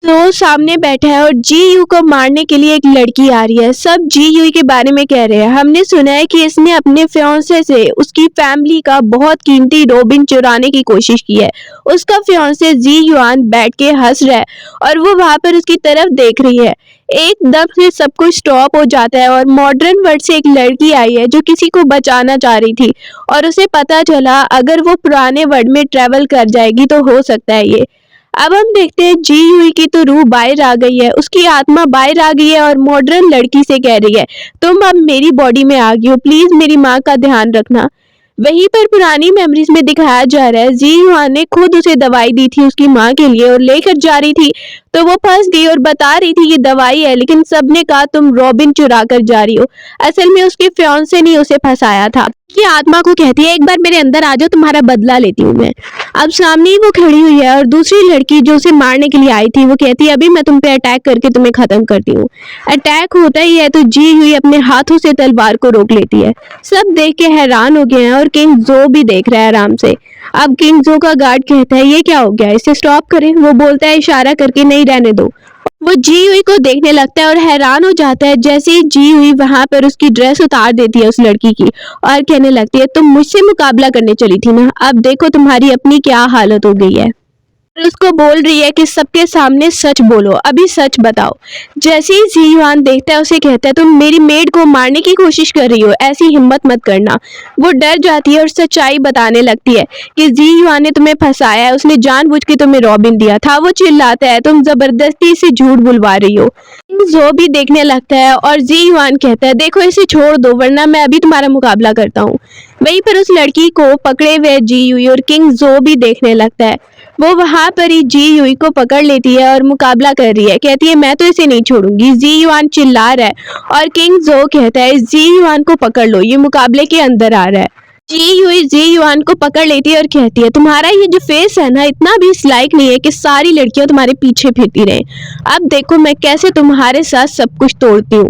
तो सामने बैठा है और जीयू को मारने के लिए एक लड़की आ रही है। सब जीयू के बारे में कह रहे हैं। हमने सुना है कि इसने अपने फियांसे से उसकी फैमिली का बहुत कीमती रॉबिन चुराने की कोशिश की है। उसका फियांसे जी युआन बैठ के हंस रहा है और वो वहां पर उसकी तरफ देख रही है। एकदम से सब कुछ स्टॉप हो जाता है और मॉडर्न वर्ल्ड से एक लड़की आई है जो किसी को बचाना चाह रही थी और उसे पता चला अगर वो पुराने वर्ल्ड में ट्रेवल कर जाएगी तो हो सकता है ये। अब हम देखते हैं जी हुई की तो रूह बाहर आ गई है, उसकी आत्मा बाहर आ गई है और मॉडर्न लड़की से कह रही है तुम अब मेरी बॉडी में आ गई हो, प्लीज मेरी माँ का ध्यान रखना। वहीं पर पुरानी मेमोरीज में दिखाया जा रहा है जी युआन ने खुद उसे दवाई दी थी उसकी माँ के लिए और लेकर जा रही थी तो वो फंस गई और बता रही थी ये दवाई है, लेकिन सबने कहा तुम रॉबिन चुरा कर जा रही हो। असल में उसके फियांसे ने उसे फंसाया था। कि आत्मा को कहती है एक बार मेरे अंदर आ जाओ, तुम्हारा बदला लेती हूँ मैं। अब सामने ही वो खड़ी हुई है और दूसरी लड़की जो उसे मारने के लिए आई थी वो कहती है अभी मैं तुम पे अटैक करके तुम्हें खत्म करती हूँ। अटैक होता ही है तो जी हुई अपने हाथों से तलवार को रोक लेती है। सब देख के हैरान हो गए हैं और किंग जो भी देख रहा है आराम से। अब किंग जो का गार्ड कहता है ये क्या हो गया, इसे स्टॉप करें। वो बोलता है इशारा करके नहीं रहने दो। वो जी हुई को देखने लगता है और हैरान हो जाता है। जैसे ही जी हुई वहां पर उसकी ड्रेस उतार देती है उस लड़की की और कहने लगती है तुम मुझसे मुकाबला करने चली थी ना, अब देखो तुम्हारी अपनी क्या हालत हो गई है। उसको बोल रही है कि सबके सामने सच बोलो, अभी सच बताओ। जैसे ही जी युआन देखता है उसे कहता है तुम मेरी मेड को मारने की कोशिश कर रही हो, ऐसी हिम्मत मत करना। वो डर जाती है और सच्चाई बताने लगती है कि जी युआन ने तुम्हें फंसाया है, उसने जानबूझ के तुम्हें रॉबिन दिया था। वो चिल्लाता है तुम जबरदस्ती से झूठ बुलवा रही हो। जो भी देखने लगता है और जी युआन कहता है देखो इसे छोड़ दो वरना मैं अभी तुम्हारा मुकाबला करता हूँ। वहीं पर उस लड़की को पकड़े हुए जी युई और किंग जो भी देखने लगता है। वो वहां पर ही जी युई को पकड़ लेती है और मुकाबला कर रही है, कहती है मैं तो इसे नहीं छोड़ूंगी। जी युआन चिल्ला रहा है और किंग जो कहता है जी युआन को पकड़ लो, ये मुकाबले के अंदर आ रहा है। जी युई जी युआन को पकड़ लेती है और कहती है तुम्हारा ये जो फेस है ना इतना भी इस लायक नहीं है कि सारी लड़कियां तुम्हारे पीछे फिरती रहे। अब देखो मैं कैसे तुम्हारे साथ सब कुछ तोड़ती हूँ।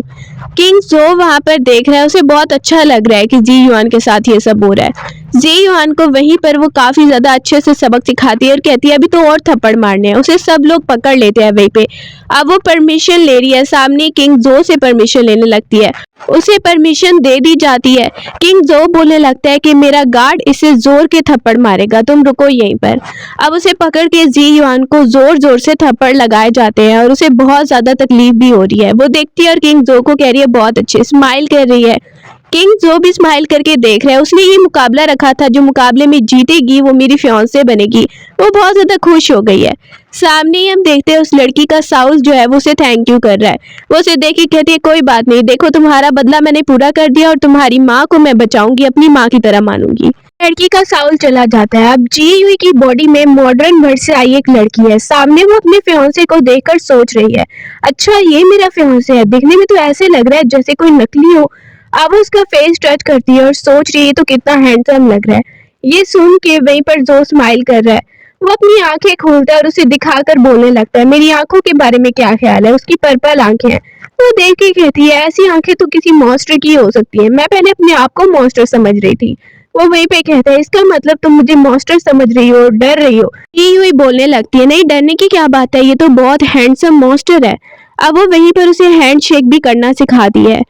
किंग जो वहां पर देख रहा है उसे बहुत अच्छा लग रहा है कि जी युआन के साथ ये सब हो रहा है। जी युआन को वहीं पर वो काफी ज्यादा अच्छे से सबक सिखाती है और कहती है अभी तो और थप्पड़ मारने हैं। उसे सब लोग पकड़ लेते हैं वहीं पे। अब वो परमिशन ले रही है, सामने किंग जो से परमिशन लेने लगती है। उसे परमिशन दे दी जाती है। किंग जो बोलने लगता है कि मेरा गार्ड इसे जोर के थप्पड़ मारेगा, तुम रुको यहीं पर। अब उसे पकड़ के जी युआन को जोर जोर से थप्पड़ लगाए जाते हैं और उसे बहुत ज्यादा तकलीफ भी हो रही है। वो देखती है और किंग जो को कह रही है बहुत अच्छे, स्माइल कर रही है। किंग जो भी स्माइल करके देख रहा है, उसने ये मुकाबला रखा था जो मुकाबले में जीतेगी वो मेरी फियांसे बनेगी। वो बहुत ज्यादा खुश हो गई है। सामने ही हम देखते हैं उस लड़की का साउस जो है वो उसे थैंक यू कर रहा है। वो उसे देख के कहती है कोई बात नहीं, देखो तुम्हारा बदला मैंने पूरा कर दिया और तुम्हारी माँ को मैं बचाऊंगी, अपनी माँ की तरह मानूंगी। लड़की का साउस चला जाता है। अब जी हुई की बॉडी में मॉडर्न वर्ल्ड से आई एक लड़की है। सामने वो अपने फियांसे को देखकर सोच रही है अच्छा ये मेरा फियांसे है, दिखने में तो ऐसे लग रहा है जैसे कोई नकली हो। अब वो उसका फेस टच करती है और सोच रही है तो कितना हैंडसम लग रहा है। ये सुन के वहीं पर जो स्माइल कर रहा है। वो अपनी आंखें खोलता है और उसे दिखाकर बोलने लगता है मेरी आंखों के बारे में क्या ख्याल है। उसकी पर्पल आंखें हैं। वो देख के कहती है ऐसी आंखें तो किसी मॉन्स्टर की हो सकती है, मैं पहले अपने आप को मॉन्स्टर समझ रही थी। वो वहीं पे कहता है इसका मतलब तुम मुझे मॉन्स्टर समझ रही हो, डर रही हो। ये हुई बोलने लगती है नहीं डरने की क्या बात है, ये तो बहुत हैंडसम मॉन्स्टर है। अब वो वहीं पर उसे हैंड शेक भी करना सिखाती है।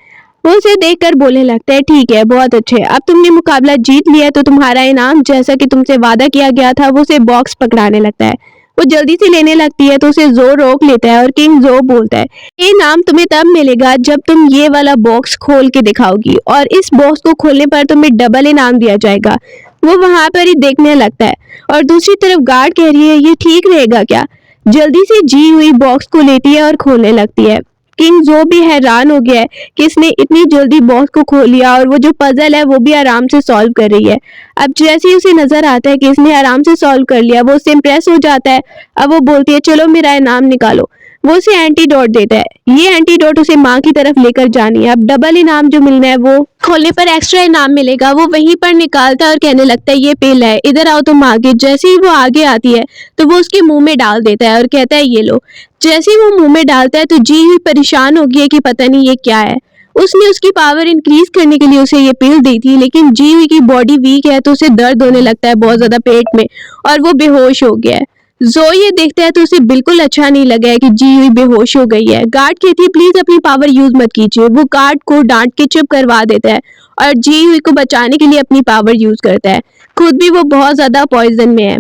वो उसे देखकर बोलने लगता है ठीक है बहुत अच्छे, अब तुमने मुकाबला जीत लिया है तो तुम्हारा इनाम जैसा कि तुमसे वादा किया गया था। वो उसे बॉक्स पकड़ाने लगता है। वो जल्दी से लेने लगती है तो उसे जो रोक लेता है और किंग जो बोलता है ये इनाम तुम्हें तब मिलेगा जब तुम ये वाला बॉक्स खोल के दिखाओगी और इस बॉक्स को खोलने पर तुम्हें डबल इनाम दिया जाएगा। वो वहां पर ही देखने लगता है और दूसरी तरफ गार्ड कह रही है ये ठीक रहेगा क्या। जल्दी से जी हुई बॉक्स को लेती है और खोलने लगती है। किंग जो भी हैरान हो गया है कि इसने इतनी जल्दी बॉक्स को खोल लिया और वो जो पजल है वो भी आराम से सॉल्व कर रही है। अब जैसे ही उसे नजर आता है कि इसने आराम से सॉल्व कर लिया वो उससे इम्प्रेस हो जाता है। अब वो बोलती है चलो मेरा इनाम निकालो। वो उसे एंटीडोट देता है। ये एंटीडोट उसे माँ की तरफ लेकर जानी है। अब डबल इनाम जो मिलना है वो खोलने पर एक्स्ट्रा इनाम मिलेगा। वो वहीं पर निकालता है और कहने लगता है ये पिल है, इधर आओ तुम आगे। जैसे ही वो आगे आती है तो वो उसके मुंह में डाल देता है और कहता है ये लो। जैसे ही वो मुंह में डालता है तो जी हुई परेशान हो गई है कि पता नहीं ये क्या है। उसने उसकी पावर इंक्रीज करने के लिए उसे ये पिल दी थी, लेकिन जी हुई की बॉडी वीक है तो उसे दर्द होने लगता है बहुत ज्यादा पेट में और वो बेहोश हो गया है। जो ये देखता है तो उसे बिल्कुल अच्छा नहीं लगा है कि जी हुई बेहोश हो गई है। गार्ड कहती है प्लीज अपनी पावर यूज मत कीजिए। वो गार्ड को डांट के चुप करवा देता है और जी हुई को बचाने के लिए अपनी पावर यूज करता है। खुद भी वो बहुत ज्यादा पॉइजन में है।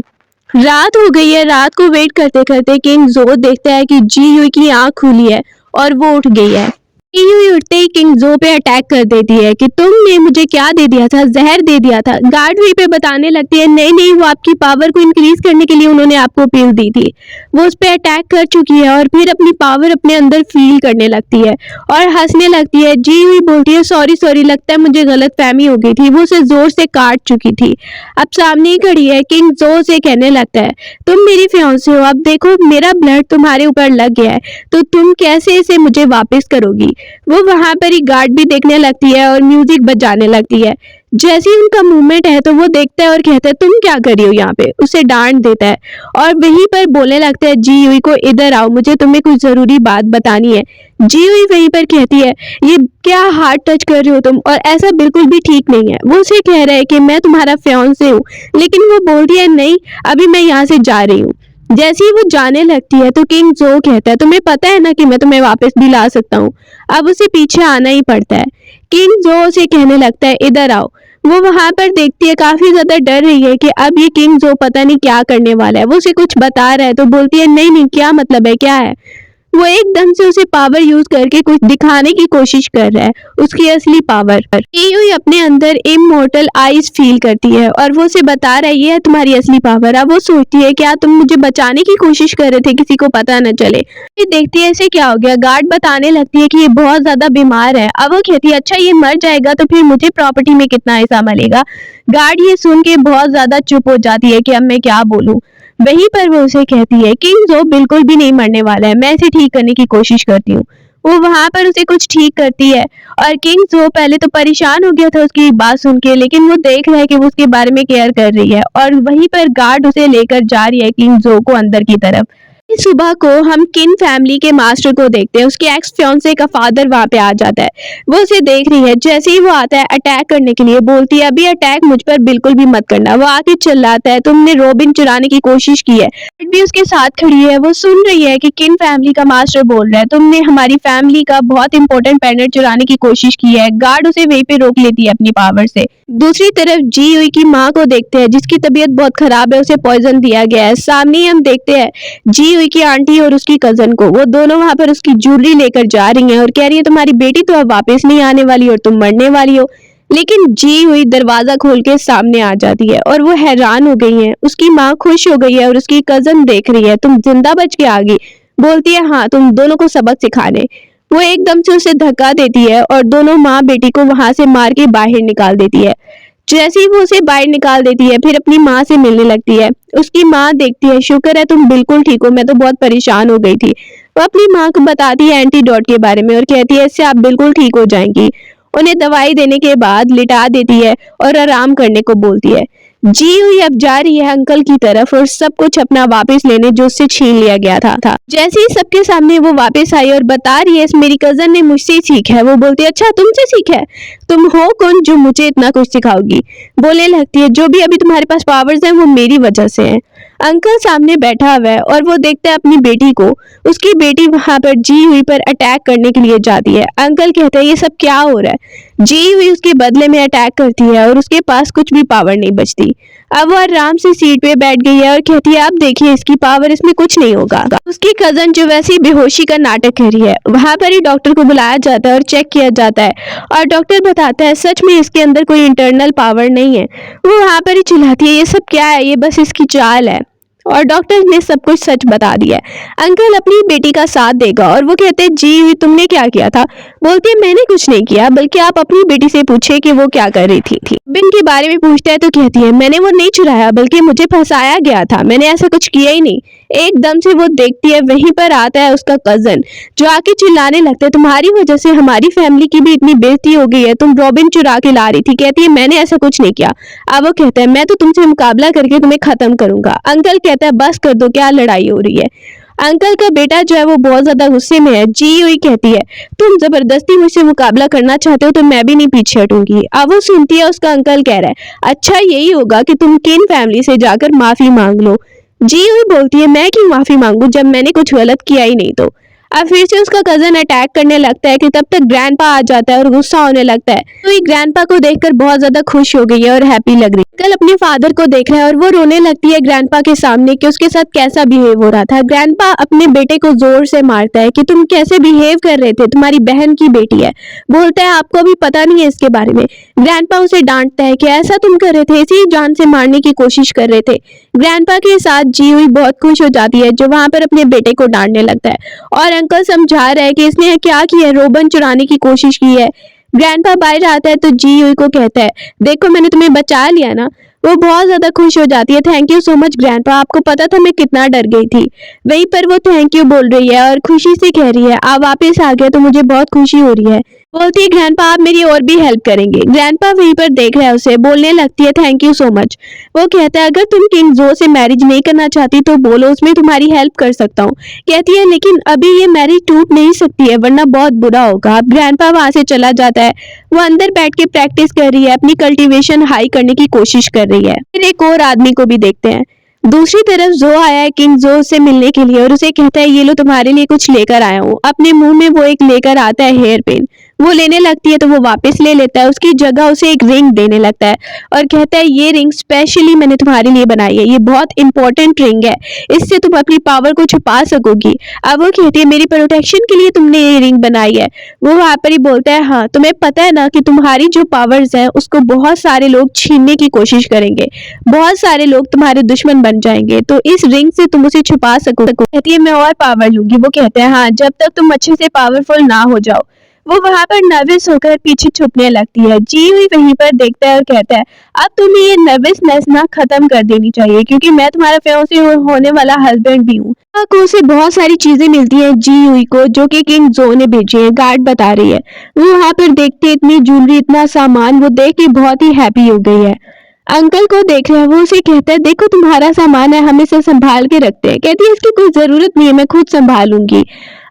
रात हो गई है। रात को वेट करते करते किंग जो देखता है कि जी हुई की आंख खुली है और वो उठ गई है। जी हुई उठते ही किंग जो पे अटैक कर देती है कि तुमने मुझे क्या दे दिया था, जहर दे दिया था। गार्ड हुई पे बताने लगती है नहीं नहीं, वो आपकी पावर को इंक्रीज करने के लिए उन्होंने आपको पिल दी थी। वो उस पे अटैक कर चुकी है और फिर अपनी पावर अपने अंदर फील करने लगती है और हंसने लगती है। जी हुई बोलती है सॉरी सॉरी, लगता है मुझे गलत फहमी हो गई थी। वो उसे जोर से काट चुकी थी। अब सामने ही खड़ी है। किंग जो से कहने लगता है तुम मेरी फियांसे हो, अब देखो मेरा ब्लड तुम्हारे ऊपर लग गया है तो तुम कैसे इसे मुझे वापस करोगी। वो वहां पर ही गार्ड भी देखने लगती है और म्यूजिक बजाने लगती है। जैसे ही उनका मूवमेंट है तो वो देखता है और कहता है तुम क्या कर रही हो यहाँ पे। उसे डांट देता है और वहीं पर बोलने लगता है जी हुई को इधर आओ, मुझे तुम्हें कुछ जरूरी बात बतानी है। जी हुई वहीं पर कहती है ये क्या हार्ट टच कर रहे हो तुम, और ऐसा बिल्कुल भी ठीक नहीं है। वो उसे कह रहा है कि मैं तुम्हारा फियांसे हूँ, लेकिन वो बोलती है नहीं अभी मैं यहाँ से जा रही हूँ। जैसे ही वो जाने लगती है तो किंग जो कहता है तुम्हें पता है ना कि मैं तुम्हें वापस भी ला सकता हूँ। अब उसे पीछे आना ही पड़ता है। किंग जो उसे कहने लगता है इधर आओ। वो वहां पर देखती है, काफी ज्यादा डर रही है कि अब ये किंग जो पता नहीं क्या करने वाला है। वो उसे कुछ बता रहा है तो बोलती है नहीं नहीं, क्या मतलब है, क्या है। वो एकदम से उसे पावर यूज करके कुछ दिखाने की कोशिश कर रहा है, उसकी असली पावर। ईयू अपने अंदर इमोर्टल आइज फील करती है और वो उसे बता रहा है ये है तुम्हारी असली पावर। अब वो सोचती है क्या तुम मुझे बचाने की कोशिश कर रहे थे, किसी को पता न चले। ये देखती है ऐसे क्या हो गया। गार्ड बताने लगती है कि ये बहुत ज्यादा बीमार है। अब वो कहती है अच्छा ये मर जाएगा तो फिर मुझे प्रॉपर्टी में कितना हिस्सा मिलेगा। गार्ड ये सुन के बहुत ज्यादा चुप हो जाती है कि अब मैं क्या बोलूं। वहीं पर वो उसे कहती है किंग जो बिल्कुल भी नहीं मरने वाला है, मैं इसे ठीक करने की कोशिश करती हूँ। वो वहां पर उसे कुछ ठीक करती है और किंग जो पहले तो परेशान हो गया था उसकी बात सुन के, लेकिन वो देख रहा है कि वो उसके बारे में केयर कर रही है और वहीं पर गार्ड उसे लेकर जा रही है किंग जो को अंदर की तरफ। इस सुबह को हम किन फैमिली के मास्टर को देखते हैं। उसके एक्स फियांसे का फादर वहां पे आ जाता है। वो उसे देख रही है। जैसे ही वो आता है अटैक करने के लिए, बोलती है अभी अटैक मुझ पर बिल्कुल भी मत करना। वो आके चिल्लाता है तुमने रॉबिन चुराने की कोशिश की है। भी उसके साथ खड़ी है। वो सुन रही है कि किन फैमिली का मास्टर बोल रहा है तुमने हमारी फैमिली का बहुत इंपॉर्टेंट पेंडेंट चुराने की कोशिश की है। गार्ड उसे वहीं पे रोक लेती है अपनी पावर से। दूसरी तरफ जी हुई की माँ को देखते हैं जिसकी तबीयत बहुत खराब है, उसे पॉइजन दिया गया है। सामने ही हम देखते हैं जी हुई की आंटी और उसकी कजन को। वो दोनों वहां पर उसकी ज्वेलरी लेकर जा रही हैं और कह रही है तुम्हारी बेटी तो अब वापस नहीं आने वाली और तुम मरने वाली हो। लेकिन जी हुई दरवाजा खोल के सामने आ जाती है और वो हैरान हो गई है। उसकी माँ खुश हो गई है और उसकी कजन देख रही है तुम जिंदा बच के आ गई। बोलती है हाँ तुम दोनों को सबक सिखाने। वो एकदम से उसे धक्का देती है और दोनों माँ बेटी को वहां से मार के बाहर निकाल देती है। जैसे ही वो उसे बाहर निकाल देती है फिर अपनी माँ से मिलने लगती है। उसकी माँ देखती है शुक्र है तुम बिल्कुल ठीक हो, मैं तो बहुत परेशान हो गई थी। वो अपनी माँ को बताती है एंटीडोट के बारे में और कहती है इससे आप बिल्कुल ठीक हो जाएंगी। उन्हें दवाई देने के बाद लिटा देती है और आराम करने को बोलती है। जी हुई अब जा रही है अंकल की तरफ और सब कुछ अपना वापस लेने जो उससे छीन लिया गया था। जैसे ही सबके सामने वो वापस आई और बता रही है मेरी कजन ने मुझसे सीखा है। वो बोलती है अच्छा तुमसे सीखा है, तुम हो कौन जो मुझे इतना कुछ सिखाओगी। बोलने लगती है जो भी अभी तुम्हारे पास पावर्स हैं वो मेरी वजह से हैं। अंकल सामने बैठा हुआ है और वो देखता है अपनी बेटी को। उसकी बेटी वहां पर जी हुई पर अटैक करने के लिए जाती है। अंकल कहते हैं ये सब क्या हो रहा है। जी हुई उसके बदले में अटैक करती है और उसके पास कुछ भी पावर नहीं बचती। अब वो आराम से सीट पे बैठ गई है और कहती है अब देखिए इसकी पावर, इसमें कुछ नहीं होगा। उसकी कजन जो वैसे ही बेहोशी का नाटक कर रही है, वहां पर ही डॉक्टर को बुलाया जाता है और चेक किया जाता है और डॉक्टर बताता है सच में इसके अंदर कोई इंटरनल पावर नहीं है। वो वहां पर ही चिल्लाती है ये सब क्या है, ये बस इसकी चाल है। और डॉक्टर ने सब कुछ सच बता दिया है। अंकल अपनी बेटी का साथ देगा और वो कहते हैं जी हुई तुमने क्या किया था। बोलती है मैंने कुछ नहीं किया, बल्कि आप अपनी बेटी से पूछे कि वो क्या कर रही थी। बिन के बारे में पूछता है तो कहती है मैंने वो नहीं चुराया, बल्कि मुझे फंसाया गया था, मैंने ऐसा कुछ किया ही नहीं। एकदम से वो देखती है वहीं पर आता है उसका कजन जो आके चिल्लाने लगता है तुम्हारी वजह से हमारी फैमिली की भी इतनी बेइज्जती हो गई है, तुम रॉबिन चुरा के ला रही थी। कहती है मैंने ऐसा कुछ नहीं किया। अब वो कहता है मैं तो तुमसे मुकाबला करके तुम्हें खत्म करूंगा। अंकल कहता है बस कर दो, क्या लड़ाई हो रही है। अंकल का बेटा जो है वो बहुत ज्यादा गुस्से में है। जी हुई कहती है तुम जबरदस्ती मुझसे मुकाबला करना चाहते हो तो मैं भी नहीं पीछे हटूंगी। अब वो सुनती है उसका अंकल कह रहा है अच्छा यही होगा कि तुम किन फैमिली से जाकर माफी मांग लो। जी हुई बोलती है मैं क्यों माफी मांगू जब मैंने कुछ गलत किया ही नहीं तो। अब फिर से उसका कजन अटैक करने लगता है कि तब तक ग्रैंडपा आ जाता है और गुस्सा होने लगता है। तो ये ग्रैंडपा को देखकर बहुत ज्यादा खुश हो गई है और हैप्पी लग रही है। कल अपने फादर को देख रहा है और वो रोने लगती है ग्रैंडपा के सामने कि उसके साथ कैसा बिहेव हो रहा था। ग्रैंडपा अपने बेटे को जोर से मारता है कि तुम कैसे बिहेव कर रहे थे, तुम्हारी बहन की बेटी है। बोलता है आपको अभी पता नहीं है इसके बारे में। ग्रैंडपा उसे डांटता है कि ऐसा तुम कर रहे थे, इसी जान से मारने की कोशिश कर रहे थे। ग्रैंडपा के साथ जी हुई बहुत खुश हो जाती है जो वहां पर अपने बेटे को डांटने लगता है और अंकल समझा रहा है कि इसने क्या किया, रोबन चुराने की कोशिश की है। ग्रैंडपा बाहर आता है तो जी हुई को कहता है देखो मैंने तुम्हें बचा लिया ना। वो बहुत ज्यादा खुश हो जाती है, thank you so much grandpa, आपको पता था मैं कितना डर गई थी। वहीं पर वो थैंक यू बोल रही है और खुशी से कह रही है आप वापस आ गए तो मुझे बहुत खुशी हो रही है। बोलती है ग्रैंडपा आप मेरी और भी हेल्प करेंगे। ग्रैंडपा वहीं पर देख रहा है उसे, बोलने लगती है थैंक यू सो मच। वो कहता है अगर तुम किंग जो से मैरिज नहीं करना चाहती तो बोलो, उसमें तुम्हारी हेल्प कर सकता हूँ। कहती है लेकिन अभी ये मैरिज टूट नहीं सकती है वरना बहुत बुरा होगा। अब ग्रैंडपा वहां से चला जाता है। वो अंदर बैठ के प्रैक्टिस कर रही है, अपनी कल्टीवेशन हाई करने की कोशिश कर रही है। फिर एक और आदमी को भी देखते हैं। दूसरी तरफ जो आया है किंग जो से मिलने के लिए और उसे कहता है ये लो तुम्हारे लिए कुछ लेकर आया हूँ। अपने मुंह में वो एक लेकर आता है हेयर पिन। वो लेने लगती है तो वो वापस ले लेता है, उसकी जगह उसे एक रिंग देने लगता है और कहता है ये रिंग स्पेशली मैंने तुम्हारे लिए बनाई है, ये बहुत इंपॉर्टेंट रिंग है, इससे तुम अपनी पावर को छुपा सकोगी। अब वो कहती है मेरी प्रोटेक्शन के लिए तुमने ये रिंग बनाई है। वो वहां पर ही बोलता है हाँ तुम्हें पता है ना कि तुम्हारी जो पावर्स है उसको बहुत सारे लोग छीनने की कोशिश करेंगे, बहुत सारे लोग तुम्हारे दुश्मन बन जाएंगे, तो इस रिंग से तुम उसे छुपा सको। कहती है मैं और पावर लूंगी। वो कहते हैं हाँ जब तक तुम अच्छे से पावरफुल ना हो जाओ। वो वहां पर नर्वस होकर पीछे छुपने लगती है। जी हुई वहीं पर देखता है और कहता है अब तुम्हें ये नर्वसनेस ना खत्म कर देनी चाहिए क्योंकि मैं तुम्हारा फियांसे होने वाला हस्बैंड भी हूँ। को उसे बहुत सारी चीजें मिलती हैं जी हुई को जो कि किंग जो ने भेजी है, गार्ड बता रही है। वो वहां पर देखते इतनी ज्वेलरी इतना सामान, वो देख के बहुत ही हैप्पी हो गई है। अंकल को देख रहा है, वो उसे कहता है देखो तुम्हारा सामान है, हम इसे संभाल के रखते हैं। कहती है इसकी कोई जरूरत नहीं है, मैं खुद संभालूंगी।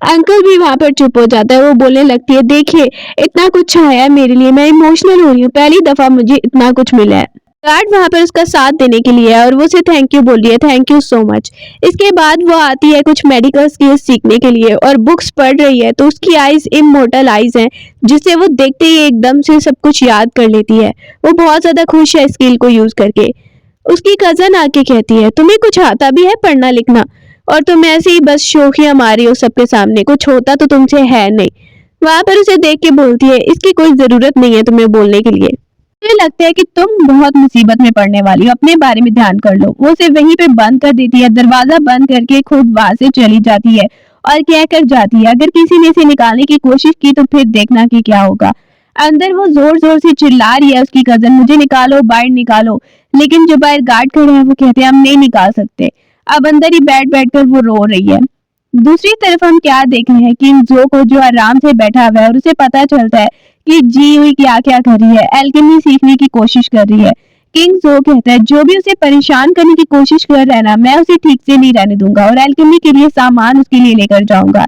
अंकल भी वहां पर चुप हो जाता है। वो बोलने लगती है देखिए इतना कुछ आया है मेरे लिए, मैं इमोशनल हो रही हूँ, पहली दफा मुझे इतना कुछ मिला है। गार्ड वहां पर उसका साथ देने के लिए है और वो उसे थैंक यू बोल रही है, थैंक यू सो मच। इसके बाद वो आती है कुछ मेडिकल स्किल्स सीखने के लिए और बुक्स पढ़ रही है तो उसकी आईज इमोर्टल आईज हैं जिसे वो देखते ही एकदम से सब कुछ याद कर लेती है। वो बहुत ज्यादा खुश है स्किल को यूज करके। उसकी कजन आके कहती है तुम्हें कुछ आता भी है पढ़ना लिखना और तुम ऐसे ही बस शोखियां मारी हो सबके सामने, कुछ होता तो तुमसे है नहीं। वहां पर उसे देख के बोलती है इसकी कोई जरूरत नहीं है तुम्हें बोलने के लिए, मुझे लगता है कि तुम बहुत मुसीबत में पड़ने वाली हो, अपने बारे में ध्यान कर लो। वो उसे वहीं पे बंद कर देती है, दरवाजा बंद करके खुद वहां से चली जाती है और कह कर जाती है अगर किसी ने इसे निकालने की कोशिश की तो फिर देखना कि क्या होगा। अंदर वो जोर जोर से चिल्ला रही है उसकी कजन मुझे निकालो बाहर निकालो, लेकिन जो बाहर गार्ड खड़े हैं वो कहते हैं हम नहीं निकाल सकते। अब अंदर ही बैठ बैठ कर वो रो रही है। दूसरी तरफ हम क्या देख रहे हैं कि जो को जो आराम से बैठा हुआ है और उसे पता चलता है कि जी हुई क्या क्या कर रही है, एल्केमी सीखने की कोशिश कर रही है। किंग जो कहता है जो भी उसे परेशान करने की कोशिश कर रहा है ना मैं उसे ठीक से नहीं रहने दूंगा और एल्केमी के लिए सामान उसके लिए लेकर जाऊंगा।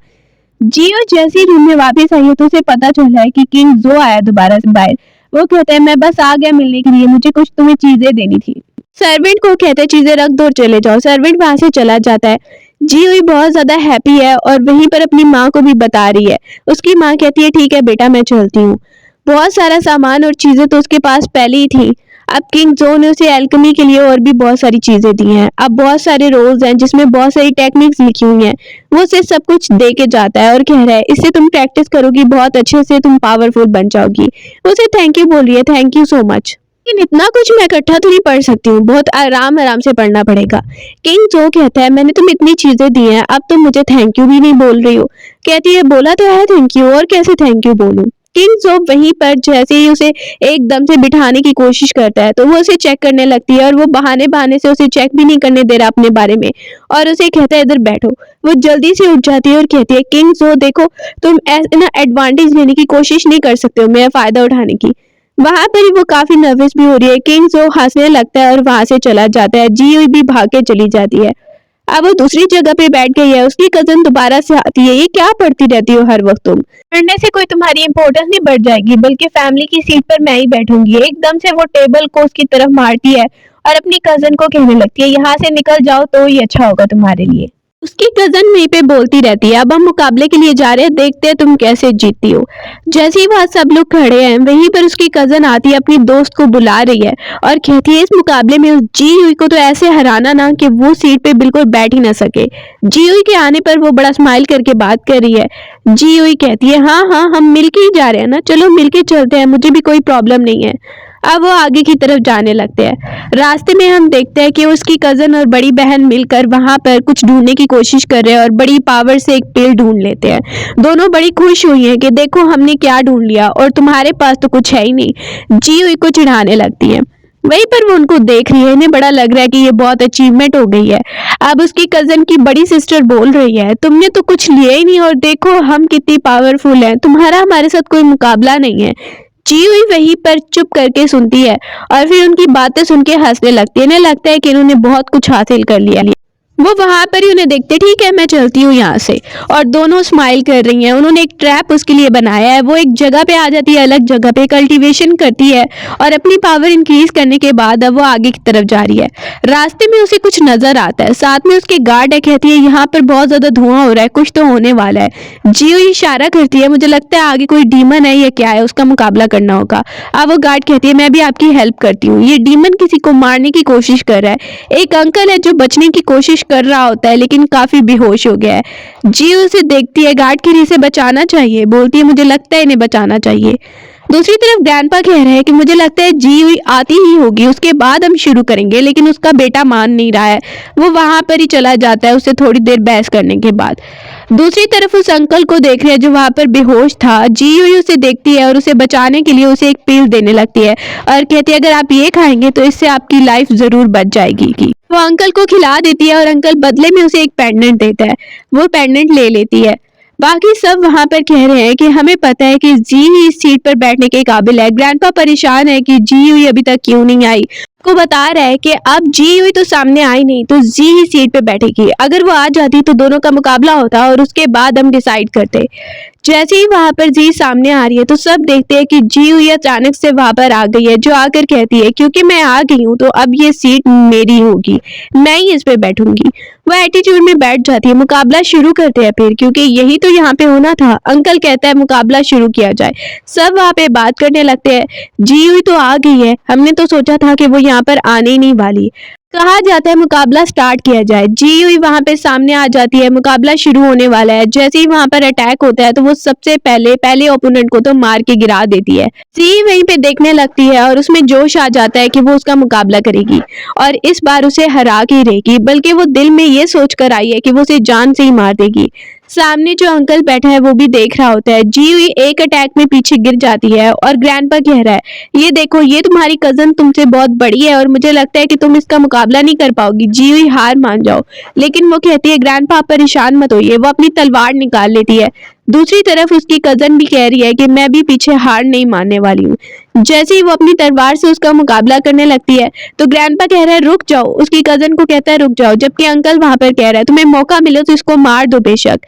जियो जैसी रूम में वापस आई है तो उसे पता चला है कि किंग जो आया दोबारा से बाहर। वो कहता है मैं बस आ गया मिलने के लिए, मुझे कुछ तुम्हें चीजें देनी थी। सर्वेंट को कहते हैं चीजें रख दो चले जाओ। सर्वेंट वहां से चला जाता है। जी हुई बहुत ज्यादा हैप्पी है और वहीं पर अपनी माँ को भी बता रही है। उसकी माँ कहती है ठीक है बेटा मैं चलती हूँ। बहुत सारा सामान और चीजें तो उसके पास पहले ही थी। अब किंग जो ने उसे एल्केमी के लिए और भी बहुत सारी चीजें दी हैं। अब बहुत सारे रोल्स हैं जिसमें बहुत सारी टेक्निक्स लिखी हुई हैं। वो उसे सब कुछ दे के जाता है और कह रहा है इससे तुम प्रैक्टिस करोगी बहुत अच्छे से तुम पावरफुल बन जाओगी। वो उसे थैंक यू बोल रही है, थैंक यू सो मच। लेकिन इतना कुछ मैं इकट्ठा तो नहीं पढ़ सकती हूँ, बहुत आराम आराम से पढ़ना पड़ेगा। किंग जो कहता है मैंने तुम्हें इतनी चीजें दी हैं अब तुम मुझे थैंक यू भी नहीं बोल रही हो। कहती है बोला तो है थैंक यू, और कैसे थैंक यू बोलूं। किंग जो वहीं पर जैसे ही उसे एकदम से बिठाने की कोशिश करता है तो वो उसे चेक करने लगती है और वो बहाने बहाने से उसे चेक भी नहीं करने दे रहा अपने बारे में और उसे कहता है इधर बैठो। वो जल्दी से उठ जाती है और कहती है किंग जो देखो तुम ना एडवांटेज लेने की कोशिश नहीं कर सकते हो मेरा फायदा उठाने की। वहां पर ही वो काफी नर्वस भी हो रही है। किंग जो हंसने लगता है और वहां से चला जाता है। जी हुई भी भाग के चली जाती है। अब वो दूसरी जगह पे बैठ गई है। उसकी कजन दोबारा से आती है, ये क्या पढ़ती रहती हो हर वक्त तुम, पढ़ने से कोई तुम्हारी इंपॉर्टेंस नहीं बढ़ जाएगी बल्कि फैमिली की सीट पर मैं ही बैठूंगी। एकदम से वो टेबल को उसकी तरफ मारती है और अपनी कजन को कहने लगती है यहाँ से निकल जाओ तो ही अच्छा होगा तुम्हारे लिए। उसकी कजन वहीं पे बोलती रहती है अब हम मुकाबले के लिए जा रहे हैं, देखते हैं तुम कैसे जीतती हो। जैसे ही वहां सब लोग खड़े हैं वहीं पर उसकी कजन आती है, अपनी दोस्त को बुला रही है और कहती है इस मुकाबले में उस जी हुई को तो ऐसे हराना ना कि वो सीट पे बिल्कुल बैठ ही ना सके। जी हुई के आने पर वो बड़ा स्माइल करके बात कर रही है। जी हुई कहती है हाँ हाँ हम मिलके ही जा रहे हैं ना, चलो मिलके चलते हैं, मुझे भी कोई प्रॉब्लम नहीं है। अब वो आगे की तरफ जाने लगते हैं। रास्ते में हम देखते हैं कि उसकी कजन और बड़ी बहन मिलकर वहां पर कुछ ढूंढने की कोशिश कर रहे हैं और बड़ी पावर से एक पेड़ ढूंढ लेते हैं। दोनों बड़ी खुश हुई हैं कि देखो हमने क्या ढूंढ लिया और तुम्हारे पास तो कुछ है ही नहीं। जी हुई को चिढ़ाने लगती है। वहीं पर वो उनको देख रही है, इन्हें बड़ा लग रहा है कि ये बहुत अचीवमेंट हो गई है। अब उसकी कजन की बड़ी सिस्टर बोल रही है तुमने तो कुछ लिया ही नहीं और देखो हम कितनी पावरफुल हैं, तुम्हारा हमारे साथ कोई मुकाबला नहीं है। जी हुई वहीं पर चुप करके सुनती है और फिर उनकी बातें सुन के हंसने लगती है। इन्हें लगता है कि इन्होंने बहुत कुछ हासिल कर लिया। वो वहां पर ही उन्हें देखते ठीक है मैं चलती हूँ यहाँ से, और दोनों स्माइल कर रही हैं। उन्होंने एक ट्रैप उसके लिए बनाया है। वो एक जगह पे आ जाती है, अलग जगह पे कल्टीवेशन करती है और अपनी पावर इंक्रीज करने के बाद अब वो आगे की तरफ जा रही है। रास्ते में उसे कुछ नजर आता है, साथ में उसके गार्ड है, कहती है यहाँ पर बहुत ज्यादा धुआं हो रहा है, कुछ तो होने वाला है। जियो इशारा करती है मुझे लगता है आगे कोई डीमन है या क्या है, उसका मुकाबला करना होगा। अब वो गार्ड कहती है मैं भी आपकी हेल्प करती हूँ, ये डीमन किसी को मारने की कोशिश कर रहा है। एक अंकल है जो बचने की कोशिश कर रहा होता है लेकिन काफी बेहोश हो गया है। जी उसे देखती है, गार्ड के लिए इसे बचाना चाहिए, बोलती है मुझे लगता है इन्हें बचाना चाहिए। दूसरी तरफ ग्रैंडपा कह रहे हैं कि मुझे लगता है जी हुई आती ही होगी, उसके बाद हम शुरू करेंगे, लेकिन उसका बेटा मान नहीं रहा है। वो वहां पर ही चला जाता है उससे थोड़ी देर बहस करने के बाद। दूसरी तरफ उस अंकल को देख रहे हैं जो वहां पर बेहोश था। जी हुई उसे देखती है और उसे बचाने के लिए उसे एक पील देने लगती है और कहती है अगर आप ये खाएंगे तो इससे आपकी लाइफ जरूर बच जाएगी। वो अंकल को खिला देती है और अंकल बदले में उसे एक पेंडेंट देता है। वो पेंडेंट ले लेती है। बाकी सब वहां पर कह रहे हैं कि हमें पता है कि जी ही इस सीट पर बैठने के काबिल है। ग्रैंडपा परेशान है कि जी हुई अभी तक क्यों नहीं आई। को बता रहा है कि अब जी हुई तो सामने आई नहीं तो जी ही सीट पे बैठेगी, अगर वो आ जाती तो दोनों का मुकाबला होता और उसके बाद हम डिसाइड करते। जैसे ही वहां पर जी सामने आ रही है तो सब देखते हैं कि जी हुई अचानक से वहां पर आ गई है, जो आकर कहती है क्योंकि मैं आ गई हूँ तो अब ये सीट मेरी होगी, मैं ही इस पे बैठूंगी। वो एटीट्यूड में बैठ जाती है। मुकाबला शुरू करते हैं फिर, क्योंकि यही तो यहाँ पे होना था। अंकल कहता है मुकाबला शुरू किया जाए। सब वहां पे बात करने लगते हैं। जी हुई तो आ गई है, हमने तो सोचा था कि वो यहाँ पर आने ही नहीं वाली। कहा जाता है मुकाबला स्टार्ट किया जाए। जी हुई वहां पे सामने आ जाती है, मुकाबला शुरू होने वाला है। जैसे ही वहां पर अटैक होता है तो वो सबसे पहले ओपोनेंट को तो मार के गिरा देती है। जी वहीं पे देखने लगती है और उसमें जोश आ जाता है कि वो उसका मुकाबला करेगी और इस बार उसे हरा के रहेगी, बल्कि वो दिल में ये सोच कर आई है कि वो उसे जान से ही मार देगी। सामने जो अंकल बैठा है वो भी देख रहा होता है। जी हुई एक अटैक में पीछे गिर जाती है और ग्रैंडपा कह रहा है ये देखो ये तुम्हारी कजन तुमसे बहुत बड़ी है और मुझे लगता है कि तुम इसका मुकाबला नहीं कर पाओगी, जी हुई हार मान जाओ। लेकिन वो कहती है ग्रैंडपा आप परेशान मत होइए। वो अपनी तलवार निकाल लेती है। दूसरी तरफ उसकी कजन भी कह रही है कि मैं भी पीछे हार नहीं मानने वाली हूँ। जैसे ही वो अपनी तलवार से उसका मुकाबला करने लगती है तो ग्रैंडपा कह रहा है रुक जाओ, उसकी कजन को कहता है रुक जाओ, जबकि अंकल वहां पर कह रहा है तुम्हें मौका मिले तो इसको मार दो बेशक।